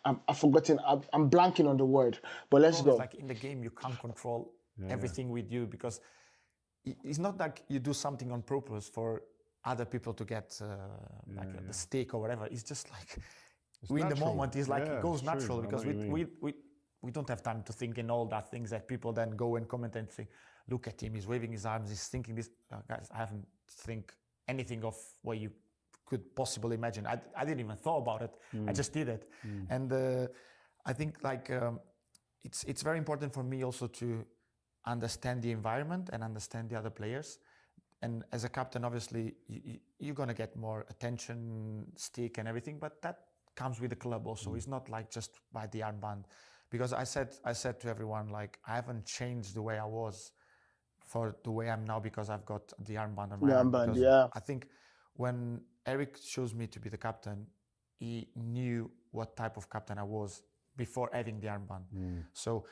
I've forgotten. I'm blanking on the word, but let's go. Like in the game, you can't control everything with you, because it's not like you do something on purpose for other people to get the steak or whatever. It's just like in the moment, it's like it goes natural, because we don't have time to think in all that things that people then go and comment and think, look at him, he's waving his arms, he's thinking this. Guys, I haven't think anything of what you could possibly imagine. I didn't even thought about it. I just did it. And I think like it's very important for me also to understand the environment and understand the other players. And as a captain, obviously, you're going to get more attention, stick and everything, but that comes with the club also. It's not like just by the armband. Because I said to everyone, like, I haven't changed the way I was for the way I'm now because I've got the armband on my arm. Because I think when Eric chose me to be the captain, he knew what type of captain I was before having the armband. So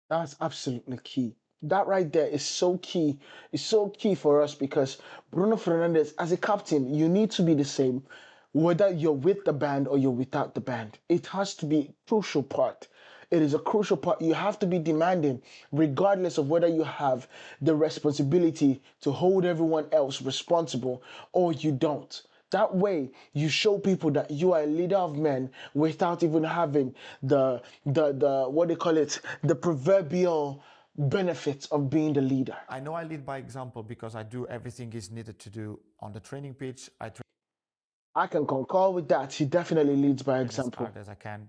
that's absolutely key. That right there is so key. It's so key for us because Bruno Fernandes, as a captain, you need to be the same, whether you're with the band or you're without the band. It has to be a crucial part. It is a crucial part. You have to be demanding, regardless of whether you have the responsibility to hold everyone else responsible or you don't. That way, you show people that you are a leader of men without even having the what they call it, the proverbial benefits of being the leader. I know I lead by example because I do everything is needed to do on the training pitch. I can concur with that. He definitely leads by example. As hard as I can.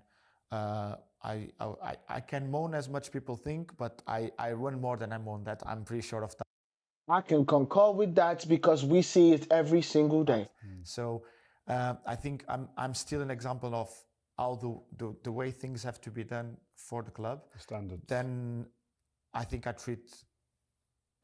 I can moan as much people think, but I run more than I moan. That I'm pretty sure of that. I can concur with that because we see it every single day. So I think I'm still an example of how the way things have to be done for the club. Standards. Then I think I treat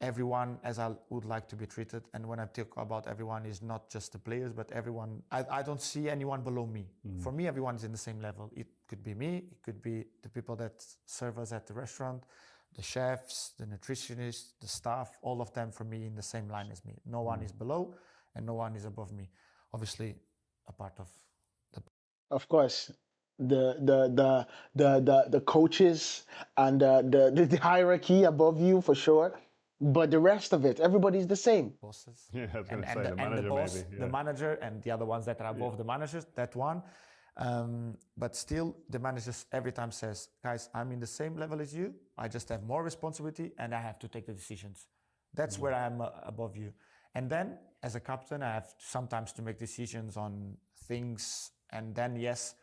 everyone as I would like to be treated. And when I talk about everyone, is not just the players, but everyone. I don't see anyone below me. For me, everyone is in the same level. It could be me, it could be the people that serve us at the restaurant, the chefs, the nutritionists, the staff, all of them for me in the same line as me. No one is below and no one is above me. Obviously, a part of the... Of course, the coaches and the hierarchy above you for sure. But the rest of it, everybody's the same. Bosses. Yeah, I was going to say the manager, the boss, maybe. Yeah. The manager, and the other ones that are above the managers, that one. But still, the manager every time says, guys, I'm in the same level as you. I just have more responsibility and I have to take the decisions. That's where I'm above you. And then, as a captain, I have sometimes to make decisions on things. And then, yes,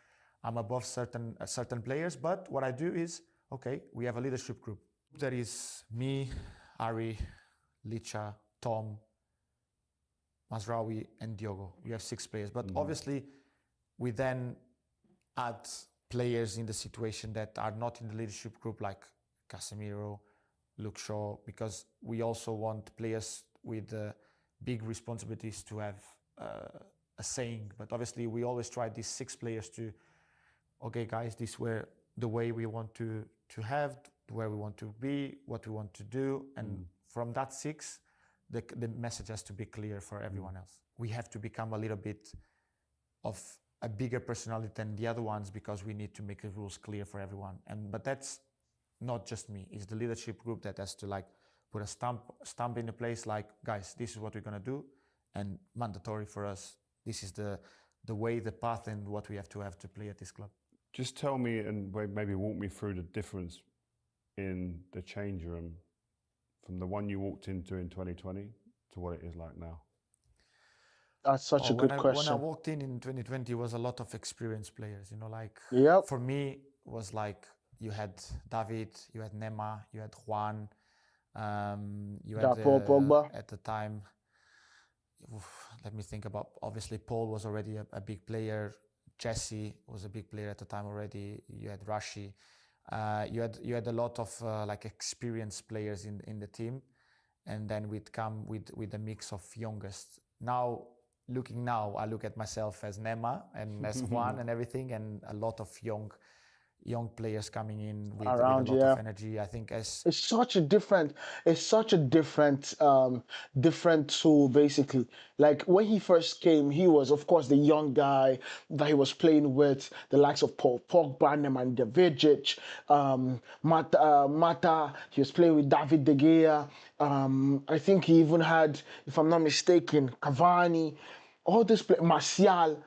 I'm above certain players. But what I do is, okay, we have a leadership group. There is me, Ari, Licha, Tom, Mazraoui, and Diogo. You have 6 players. But obviously, we then add players in the situation that are not in the leadership group, like Casemiro, Luke Shaw, because we also want players with big responsibilities to have a saying. But obviously, we always try these 6 players to, okay, guys, this were the way we want to have, where we want to be, what we want to do. And from that 6, the message has to be clear for everyone else. We have to become a little bit of a bigger personality than the other ones because we need to make the rules clear for everyone. But that's not just me. It's the leadership group that has to like put a stamp in a place like, guys, this is what we're going to do, and mandatory for us. This is the way, the path, and what we have to play at this club. Just tell me and maybe walk me through the difference in the change room from the one you walked into in 2020 to what it is like now. That's such a good question. When I walked in 2020, it was a lot of experienced players. You know, like for me, it was like you had David, you had Nema, you had Juan, you had Pogba. At the time. Let me think about. Obviously, Paul was already a big player. Jesse was a big player at the time already. You had Rashi. You had a lot of like experienced players in the team, and then we'd come with a mix of youngest. Now, I look at myself as Nema and as Juan and everything, and a lot of young players coming in with a lot of energy. I think it's such a different different tool basically. Like when he first came, he was of course the young guy that he was playing with the likes of Paul Pogba, Nemanja Vidic, Mata. He was playing with David De Gea. I think he even had, if I'm not mistaken, Cavani. All this Martial.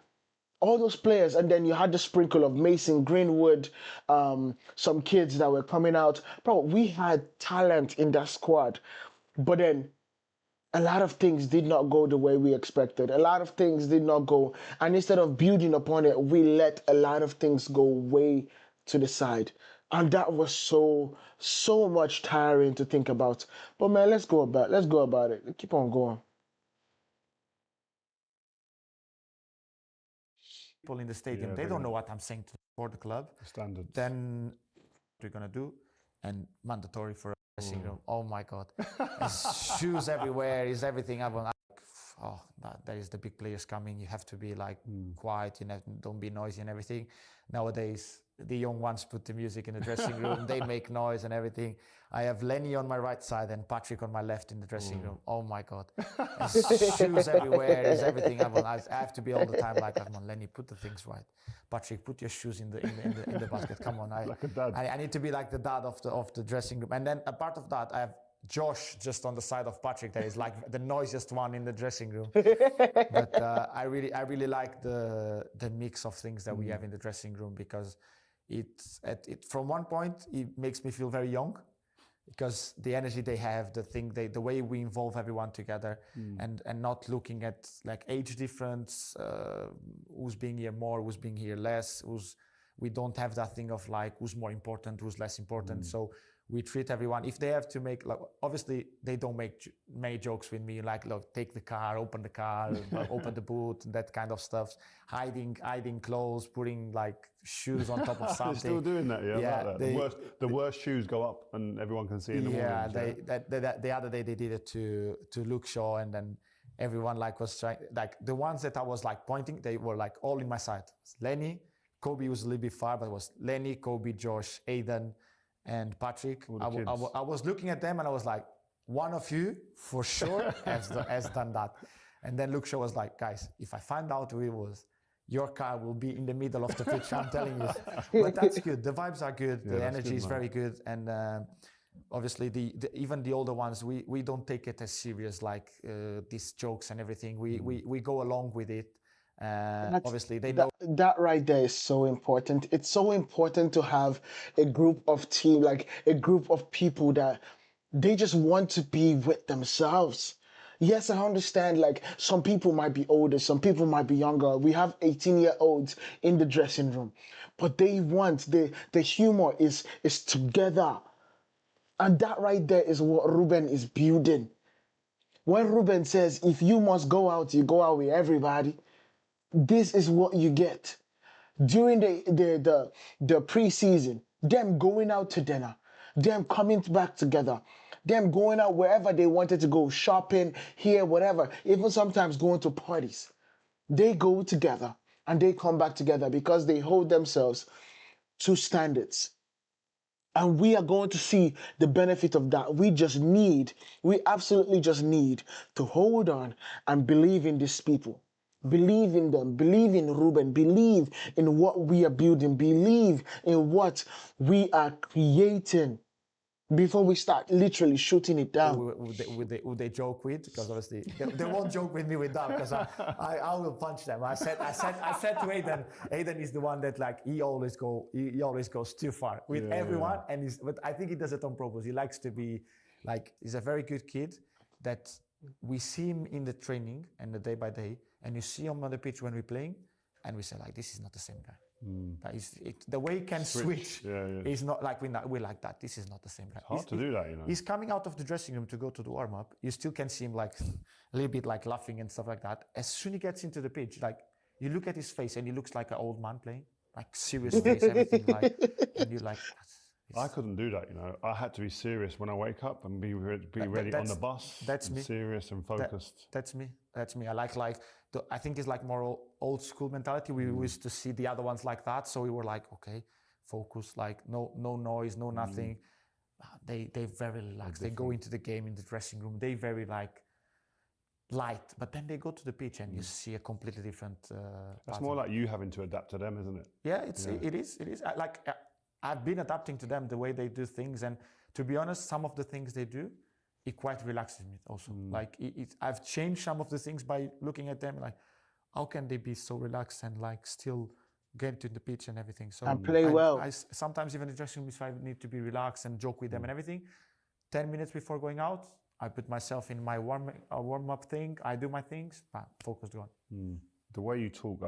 All those players, and then you had the sprinkle of Mason Greenwood, some kids that were coming out. Bro, we had talent in that squad, but then a lot of things did not go the way we expected. A lot of things did not go, and instead of building upon it, we let a lot of things go way to the side, and that was so much tiring to think about. But man, let's go about it. Keep on going. People in the stadium, Yeah, they they're don't know gonna- what I'm saying for the club. Standards. Then what we're gonna do, and mandatory for a dressing room. Oh my God, there's shoes everywhere. Is everything I want? Oh, there is the big players coming. You have to be like quiet. You know, don't be noisy and everything. Nowadays, the young ones put the music in the dressing room. They make noise and everything. I have Lenny on my right side and Patrick on my left in the dressing room. Oh my God, there's shoes everywhere. Is everything I want? I have to be all the time like, come on, Lenny, put the things right. Patrick, put your shoes in the basket. Come on, Like a dad. I need to be like the dad of the dressing room. And then a part of that, I have Josh just on the side of Patrick that is like the noisiest one in the dressing room. But I really like the mix of things that we have in the dressing room, because it from one point it makes me feel very young, because the energy they have, the way we involve everyone together, and not looking at like age difference, who's being here more, who's being here less, we don't have that thing of like who's more important, who's less important. So we treat everyone, if they have to make, like, obviously they don't make many jokes with me, like, look, take the car, open the boot, that kind of stuff, hiding clothes, putting like shoes on top of something. They're still doing that, yeah. Yeah, Like that. The worst shoes go up and everyone can see in the morning. The other day they did it to Luke Shaw, and then everyone like was trying, like the ones that I was like pointing, they were like all in my side. Lenny, Kobe was a little bit far, but it was Lenny, Kobe, Josh, Aiden, and Patrick. I was looking at them and I was like, one of you for sure has done that. And then Luke Shaw was like, guys, if I find out who it was, your car will be in the middle of the pitch, I'm telling you. But that's good. The vibes are good. The energy is very good. And obviously, even the older ones, we don't take it as serious, like these jokes and everything. We go along with it. Obviously, they know. That right there is so important. It's so important to have a group of team, like a group of people that they just want to be with themselves. Yes, I understand, like some people might be older, some people might be younger. We have 18-year-olds in the dressing room, but they want the humor is together. And that right there is what Ruben is building. When Ruben says, if you must go out, you go out with everybody, this is what you get. During the preseason, them going out to dinner, them coming back together, them going out wherever they wanted to go, shopping, here, whatever, even sometimes going to parties. They go together and they come back together because they hold themselves to standards. And we are going to see the benefit of that. We absolutely just need to hold on and believe in these people. Believe in them, believe in Ruben, believe in what we are building, believe in what we are creating before we start literally shooting it down. Who they joke with, because obviously they won't joke with me with that, because I will punch them. I said to Aiden is the one that like he always goes too far with everyone, but I think he does it on purpose. He likes to be like, he's a very good kid that we see him in the training and the day by day, and you see him on the pitch when we're playing, and we say like, this is not the same guy. The way he can switch is not like we're like that. This is not the same guy. It's hard to do that, you know. He's coming out of the dressing room to go to the warm up. You still can see him like a little bit like laughing and stuff like that. As soon as he gets into the pitch, like you look at his face and he looks like an old man playing, like serious face, everything like, and you're like. I couldn't do that, you know. I had to be serious when I wake up and be ready on the bus. That's me. Serious and focused. That's me. I like I think it's like more old school mentality. We used to see the other ones like that, so we were like, okay, focus, like no noise, no nothing. They very relaxed. They go into the game in the dressing room. They very like light, but then they go to the pitch and you see a completely different. That's more like you having to adapt to them, isn't it? Yeah, it is. I've been adapting to them, the way they do things, and to be honest, some of the things they do, it quite relaxes me also. Like I've changed some of the things by looking at them, like, how can they be so relaxed and like still get to the pitch and everything? So And play well. I sometimes even in the dressing room, if I need to be relaxed and joke with them and everything, 10 minutes before going out, I put myself in my warm-up thing, I do my things, focused on. The way you talk,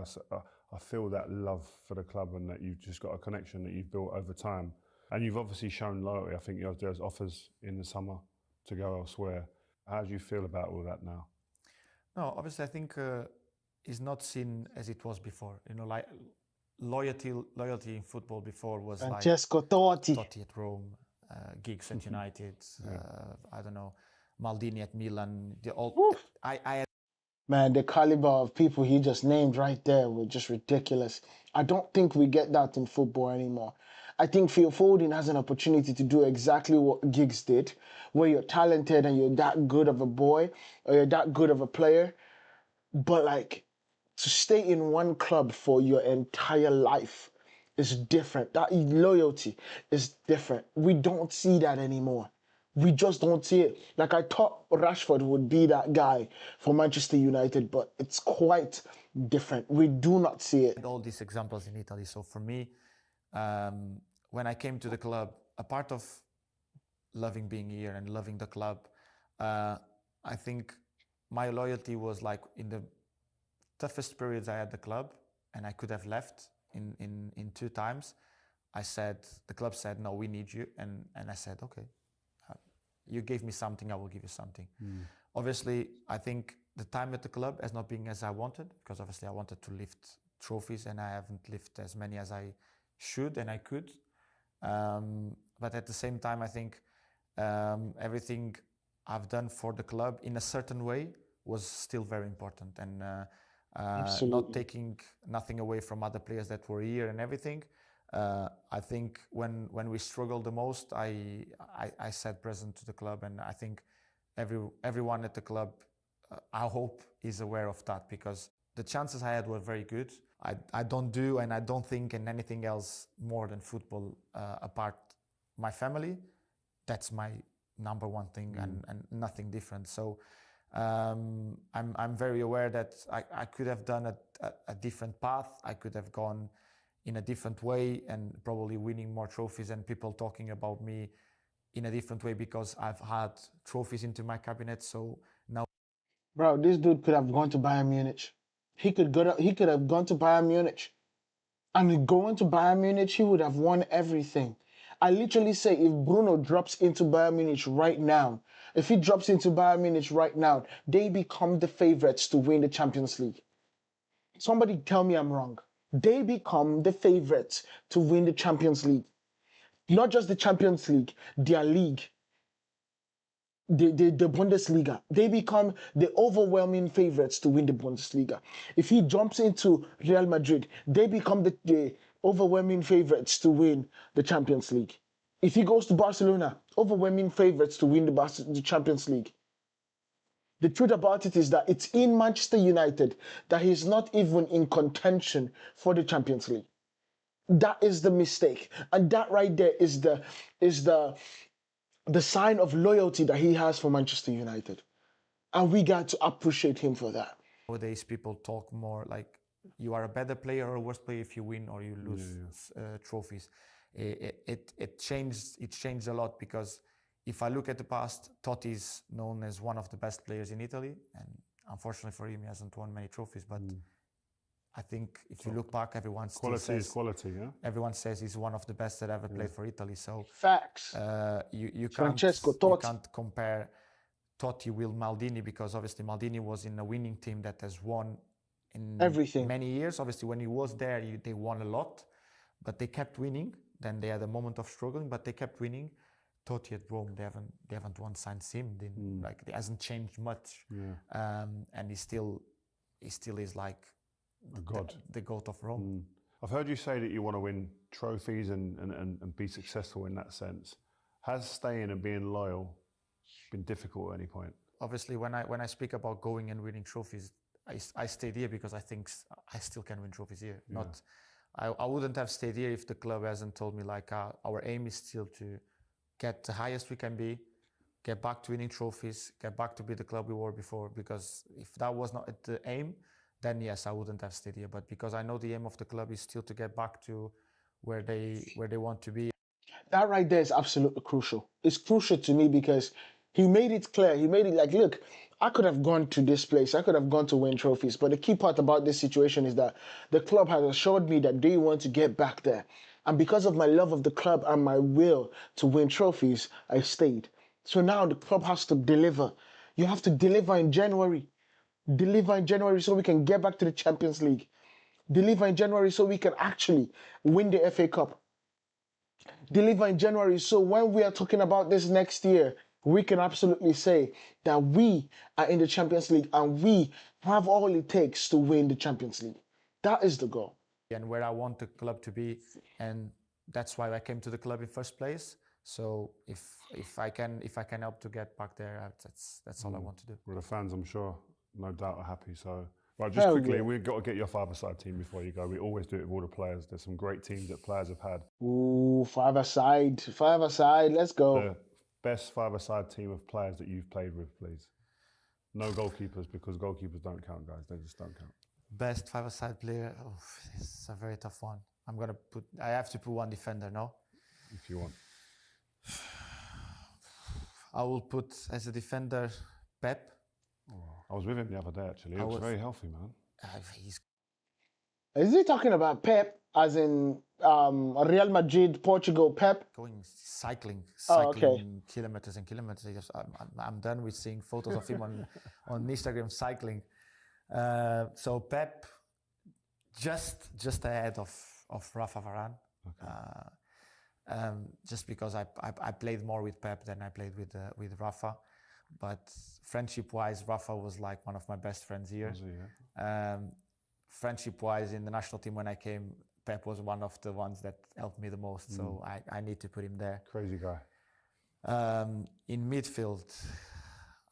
I feel that love for the club and that you've just got a connection that you've built over time. And you've obviously shown loyalty. I think there's offers in the summer to go elsewhere. How do you feel about all that now? No, obviously I think it's not seen as it was before. You know, like loyalty in football before was Francesco Totti. Totti at Rome, Giggs at United, I don't know, Maldini at Milan. Man, the caliber of people he just named right there were just ridiculous. I don't think we get that in football anymore. I think Phil Foden has an opportunity to do exactly what Giggs did, where you're talented and you're that good of a boy or you're that good of a player. But like, to stay in one club for your entire life is different. That loyalty is different. We don't see that anymore. We just don't see it. Like, I thought Rashford would be that guy for Manchester United, but it's quite different. We do not see it. All these examples in Italy. So for me, when I came to the club, a part of loving being here and loving the club, I think my loyalty was like in the toughest periods I had the club, and I could have left in 2 times. The club said, no, we need you. And I said, okay, you gave me something, I will give you something. Obviously, I think the time at the club has not been as I wanted, because obviously I wanted to lift trophies and I haven't lifted as many as I should and I could. But at the same time, I think everything I've done for the club in a certain way was still very important, and not taking nothing away from other players that were here and everything. I think when we struggled the most, I said present to the club, and I think everyone at the club, I hope, is aware of that, because the chances I had were very good. I don't do and I don't think in anything else more than football apart my family. That's my number one thing, and nothing different. So I'm very aware that I could have done a different path. I could have gone in a different way and probably winning more trophies and people talking about me in a different way, because I've had trophies into my cabinet. So now, bro, this dude could have gone to Bayern Munich. He could have gone to Bayern Munich, and going to Bayern Munich, he would have won everything. I literally say, if Bruno drops into Bayern Munich right now, if he drops into Bayern Munich right now, they become the favorites to win the Champions League. Somebody tell me I'm wrong. They become the favorites to win the Champions League. Not just the Champions League, their league. The Bundesliga. They become the overwhelming favorites to win the Bundesliga. If he jumps into Real Madrid, they become the overwhelming favorites to win the Champions League. If he goes to Barcelona, overwhelming favorites to win the Champions League. The truth about it is that it's in Manchester United that he's not even in contention for the Champions League. That is the mistake. And that right there is the sign of loyalty that he has for Manchester United. And we got to appreciate him for that. Nowadays, people talk more like you are a better player or a worse player if you win or you lose trophies. It changed a lot, because if I look at the past, Totti is known as one of the best players in Italy, and unfortunately for him, he hasn't won many trophies. But I think if you look back, everyone still says quality. Yeah. Everyone says he's one of the best that ever played for Italy. So facts. You Francesco Totti. can't compare Totti with Maldini, because obviously Maldini was in a winning team that has won in everything many years. Obviously, when he was there, they won a lot, but they kept winning. Then they had a moment of struggling, but they kept winning. Totti at Rome, they haven't won since him. Like, it hasn't changed much, and he still is like the goat of Rome. I've heard you say that you want to win trophies and be successful in that sense. Has staying and being loyal been difficult at any point? Obviously, when I speak about going and winning trophies, I stayed here because I think I still can win trophies here. I wouldn't have stayed here if the club hasn't told me, like, our aim is still to get the highest we can be, get back to winning trophies, get back to be the club we were before. Because if that was not the aim, then yes, I wouldn't have stayed here. But because I know the aim of the club is still to get back to where they want to be. That right there is absolutely crucial. It's crucial to me because he made it clear. He made it like, look, I could have gone to this place. I could have gone to win trophies. But the key part about this situation is that the club has assured me that they want to get back there. And because of my love of the club and my will to win trophies, I stayed. So now the club has to deliver. You have to deliver in January. Deliver in January so we can get back to the Champions League. Deliver in January so we can actually win the FA Cup. Deliver in January so when we are talking about this next year, we can absolutely say that we are in the Champions League and we have all it takes to win the Champions League. That is the goal. And where I want the club to be, and that's why I came to the club in first place. So if I can help to get back there, that's all I want to do. Well, the fans, I'm sure, no doubt, are happy. So, right, just Hell quickly, yeah. we've got to get your five-a-side team before you go. We always do it with all the players. There's some great teams that players have had. Ooh, five-a-side, let's go. The best five-a-side team of players that you've played with, please. No goalkeepers, because goalkeepers don't count, guys. They just don't count. Best five-a-side player, it's a very tough one. I have to put one defender, no? If you want. I will put as a defender Pep. Oh, I was with him the other day, actually. He was very healthy, man. He's Is he talking about Pep as in Real Madrid, Portugal, Pep? going cycling Oh, okay. kilometers and kilometers. I'm done with seeing photos of him on Instagram cycling. So Pep, just ahead of Rafa Varane. Okay. Just because I played more with Pep than I played with Rafa, but friendship-wise, Rafa was like one of my best friends here. Was he, yeah? Friendship-wise, in the national team when I came, Pep was one of the ones that helped me the most. So I need to put him there. Crazy guy. In midfield,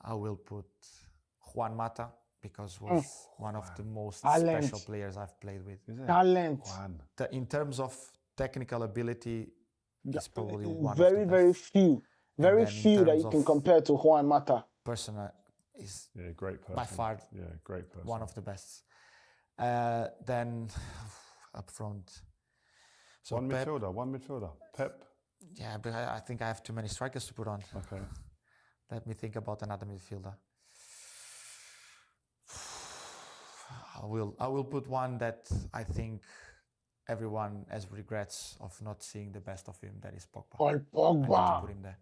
I will put Juan Mata, because was one of the most special players I've played with. Is it? Talent. Juan. In terms of technical ability, he's probably one very, of the very best. few. Very few that you terms can of compare to Juan Mata. Person is Yeah, great person. by far great person. one of the best. Then up front. So one Pep, midfielder. Pep. yeah, but I think I have too many strikers to put on. Okay. Let me think about another midfielder. I will put one that I think everyone has regrets of not seeing the best of him. That is Pogba. Paul I need to Pogba. put him there.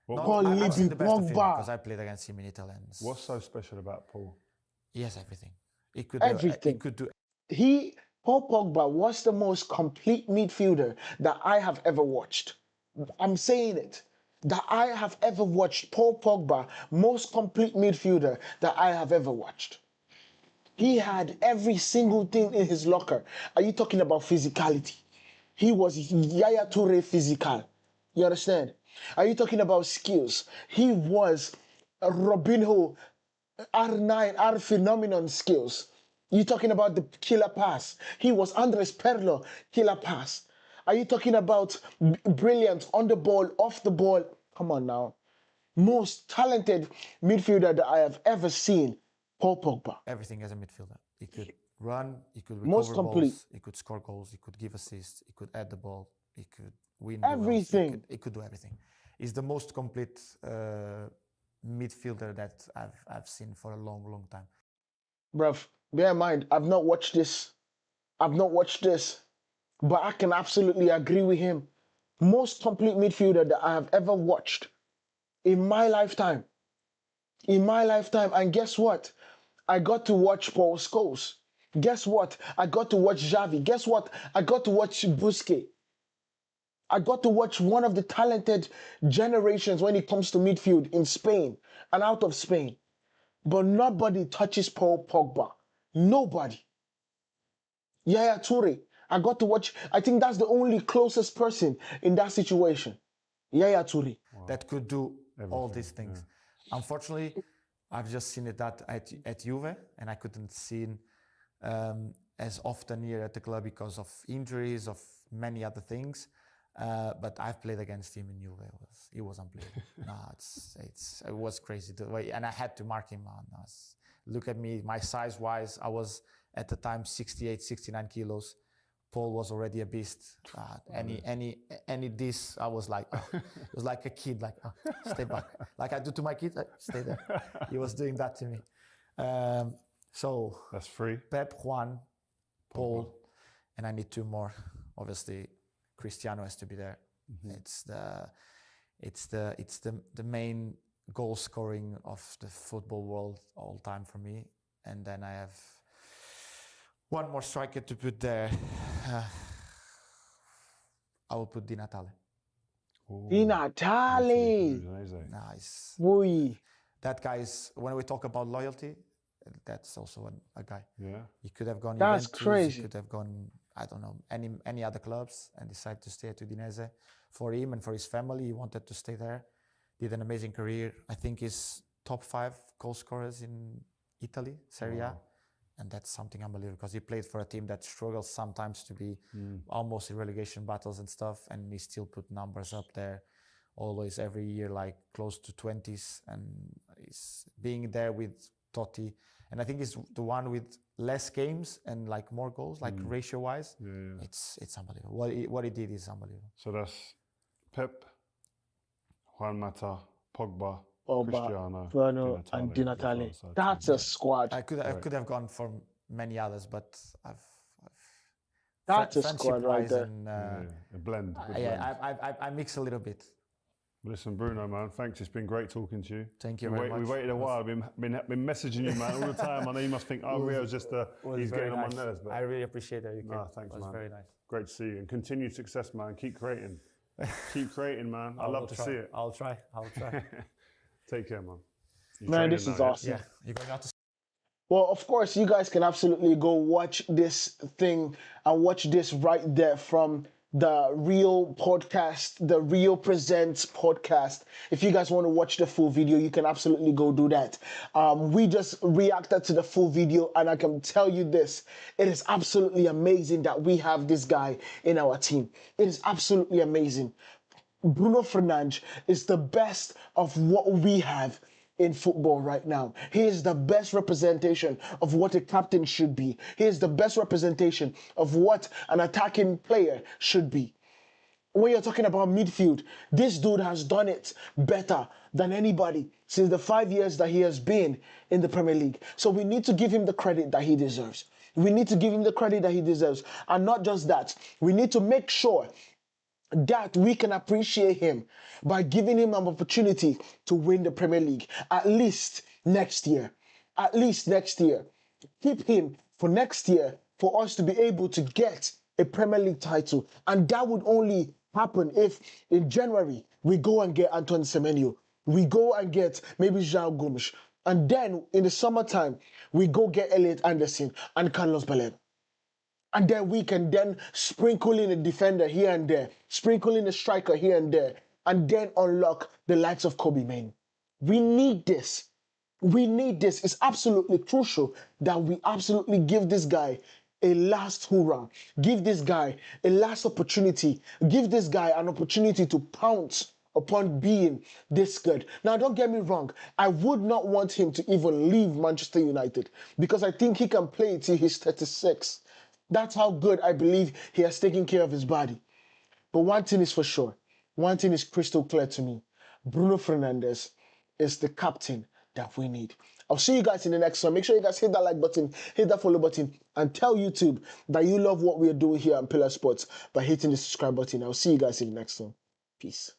Paul I've seen the best of him Pogba. because I played against him in Italy. And What's so special about Paul? he has everything. He could Everything. He could do. Paul Pogba was the most complete midfielder that I have ever watched. I'm saying it. That I have ever watched. Paul Pogba, most complete midfielder that I have ever watched. He had every single thing in his locker. Are you talking about physicality? He was Yaya Toure physical. You understand? Are you talking about skills? He was Robinho R9, R phenomenon skills. You talking about the killer pass? He was Andres Pirlo, killer pass. Are you talking about brilliant on the ball, off the ball? Come on now. Most talented midfielder that I have ever seen, Paul Pogba. Everything as a midfielder. He could run, he could Most recover complete. balls, he could score goals, he could give assists, he could add the ball, he could win Everything. duels, he could do everything. He's the most complete midfielder that I've seen for a long, long time. Bruv, bear in mind, I've not watched this. But I can absolutely agree with him. Most complete midfielder that I have ever watched in my lifetime. And guess what? I got to watch Paul Scholes. Guess what? I got to watch Xavi. Guess what? I got to watch Busquets. I got to watch one of the talented generations when it comes to midfield in Spain and out of Spain. But nobody touches Paul Pogba. Nobody. Yaya Toure. I got to watch. I think that's the only closest person in that situation. Yaya Toure. Wow. That could do all these Everything, things. Unfortunately, I've just seen it at Juve, and I couldn't see it as often here at the club because of injuries, of many other things. But I've played against him in Juve. It was unplayable. No, it was crazy the way, and I had to mark him on. Look at me, my size-wise, I was at the time 68, 69 kilos. Paul was already a beast. Any diss, I was like, oh, it was like a kid, like, oh, stay back. Like I do to my kids, stay there. He was doing that to me. So that's 3. Pep, Juan, Paul, and I need 2 more. Obviously, Cristiano has to be there. It's the main goal scoring of the football world all time for me. And then I have 1 more striker to put there. I will put Di Natale. Di Natale. Nice. Oi. That guy is, when we talk about loyalty, that's also a guy. Yeah. He could have gone That's Juventus, crazy. he could have gone, I don't know, any other clubs and decided to stay at Udinese. For him and for his family, he wanted to stay there. Did an amazing career. I think he's top 5 goal scorers in Italy, Serie A. And that's something unbelievable because he played for a team that struggles sometimes to be almost in relegation battles and stuff. And he still put numbers up there. Always every year, like close to 20s. And he's being there with Totti. And I think he's the one with less games and like more goals, like ratio-wise. Yeah. It's unbelievable. What he did is unbelievable. So that's Pep, Juan Mata, Pogba, Cristiano, Bruno, and Di Natale. That's a squad. I could have gone for many others, but I've That's a squad right there. and, a blend. I mix a little bit. Listen, Bruno, man, thanks. It's been great talking to you. Thank you very much. We waited a while. I've been messaging you, man, all the time. I know you must think, oh, Rio's just he's getting on my nerves. But I really appreciate it. no, thanks, man. It was very nice. Great to see you. And continued success, man. Keep creating. Keep creating, man. I love to see it. I'll try. Take care, man. Man, this is awesome. Yeah, you're going out to. Well, of course, you guys can absolutely go watch this thing and watch this right there from the Rio podcast, the Rio Presents podcast. If you guys want to watch the full video, you can absolutely go do that. We just reacted to the full video, and I can tell you this, it is absolutely amazing that we have this guy in our team. It is absolutely amazing. Bruno Fernandes is the best of what we have in football right now. He is the best representation of what a captain should be. He is the best representation of what an attacking player should be. When you're talking about midfield, this dude has done it better than anybody since the 5 years that he has been in the Premier League. So we need to give him the credit that he deserves. We need to give him the credit that he deserves. And not just that, we need to make sure that we can appreciate him by giving him an opportunity to win the Premier League at least next year. At least next year. Keep him for next year for us to be able to get a Premier League title. And that would only happen if in January we go and get Antoine Semenyo. We go and get maybe João Gomes. And then in the summertime, we go get Elliot Anderson and Carlos Baleba. And then we can then sprinkle in a defender here and there, sprinkle in a striker here and there, and then unlock the likes of Kobe Mainoo. We need this. We need this. It's absolutely crucial that we absolutely give this guy a last hurrah. Give this guy a last opportunity. Give this guy an opportunity to pounce upon being this good. Now, don't get me wrong. I would not want him to even leave Manchester United because I think he can play till he's 36. That's how good I believe he has taken care of his body. But one thing is for sure. One thing is crystal clear to me. Bruno Fernandes is the captain that we need. I'll see you guys in the next one. Make sure you guys hit that like button, hit that follow button, and tell YouTube that you love what we are doing here on Pillar Sports by hitting the subscribe button. I'll see you guys in the next one. Peace.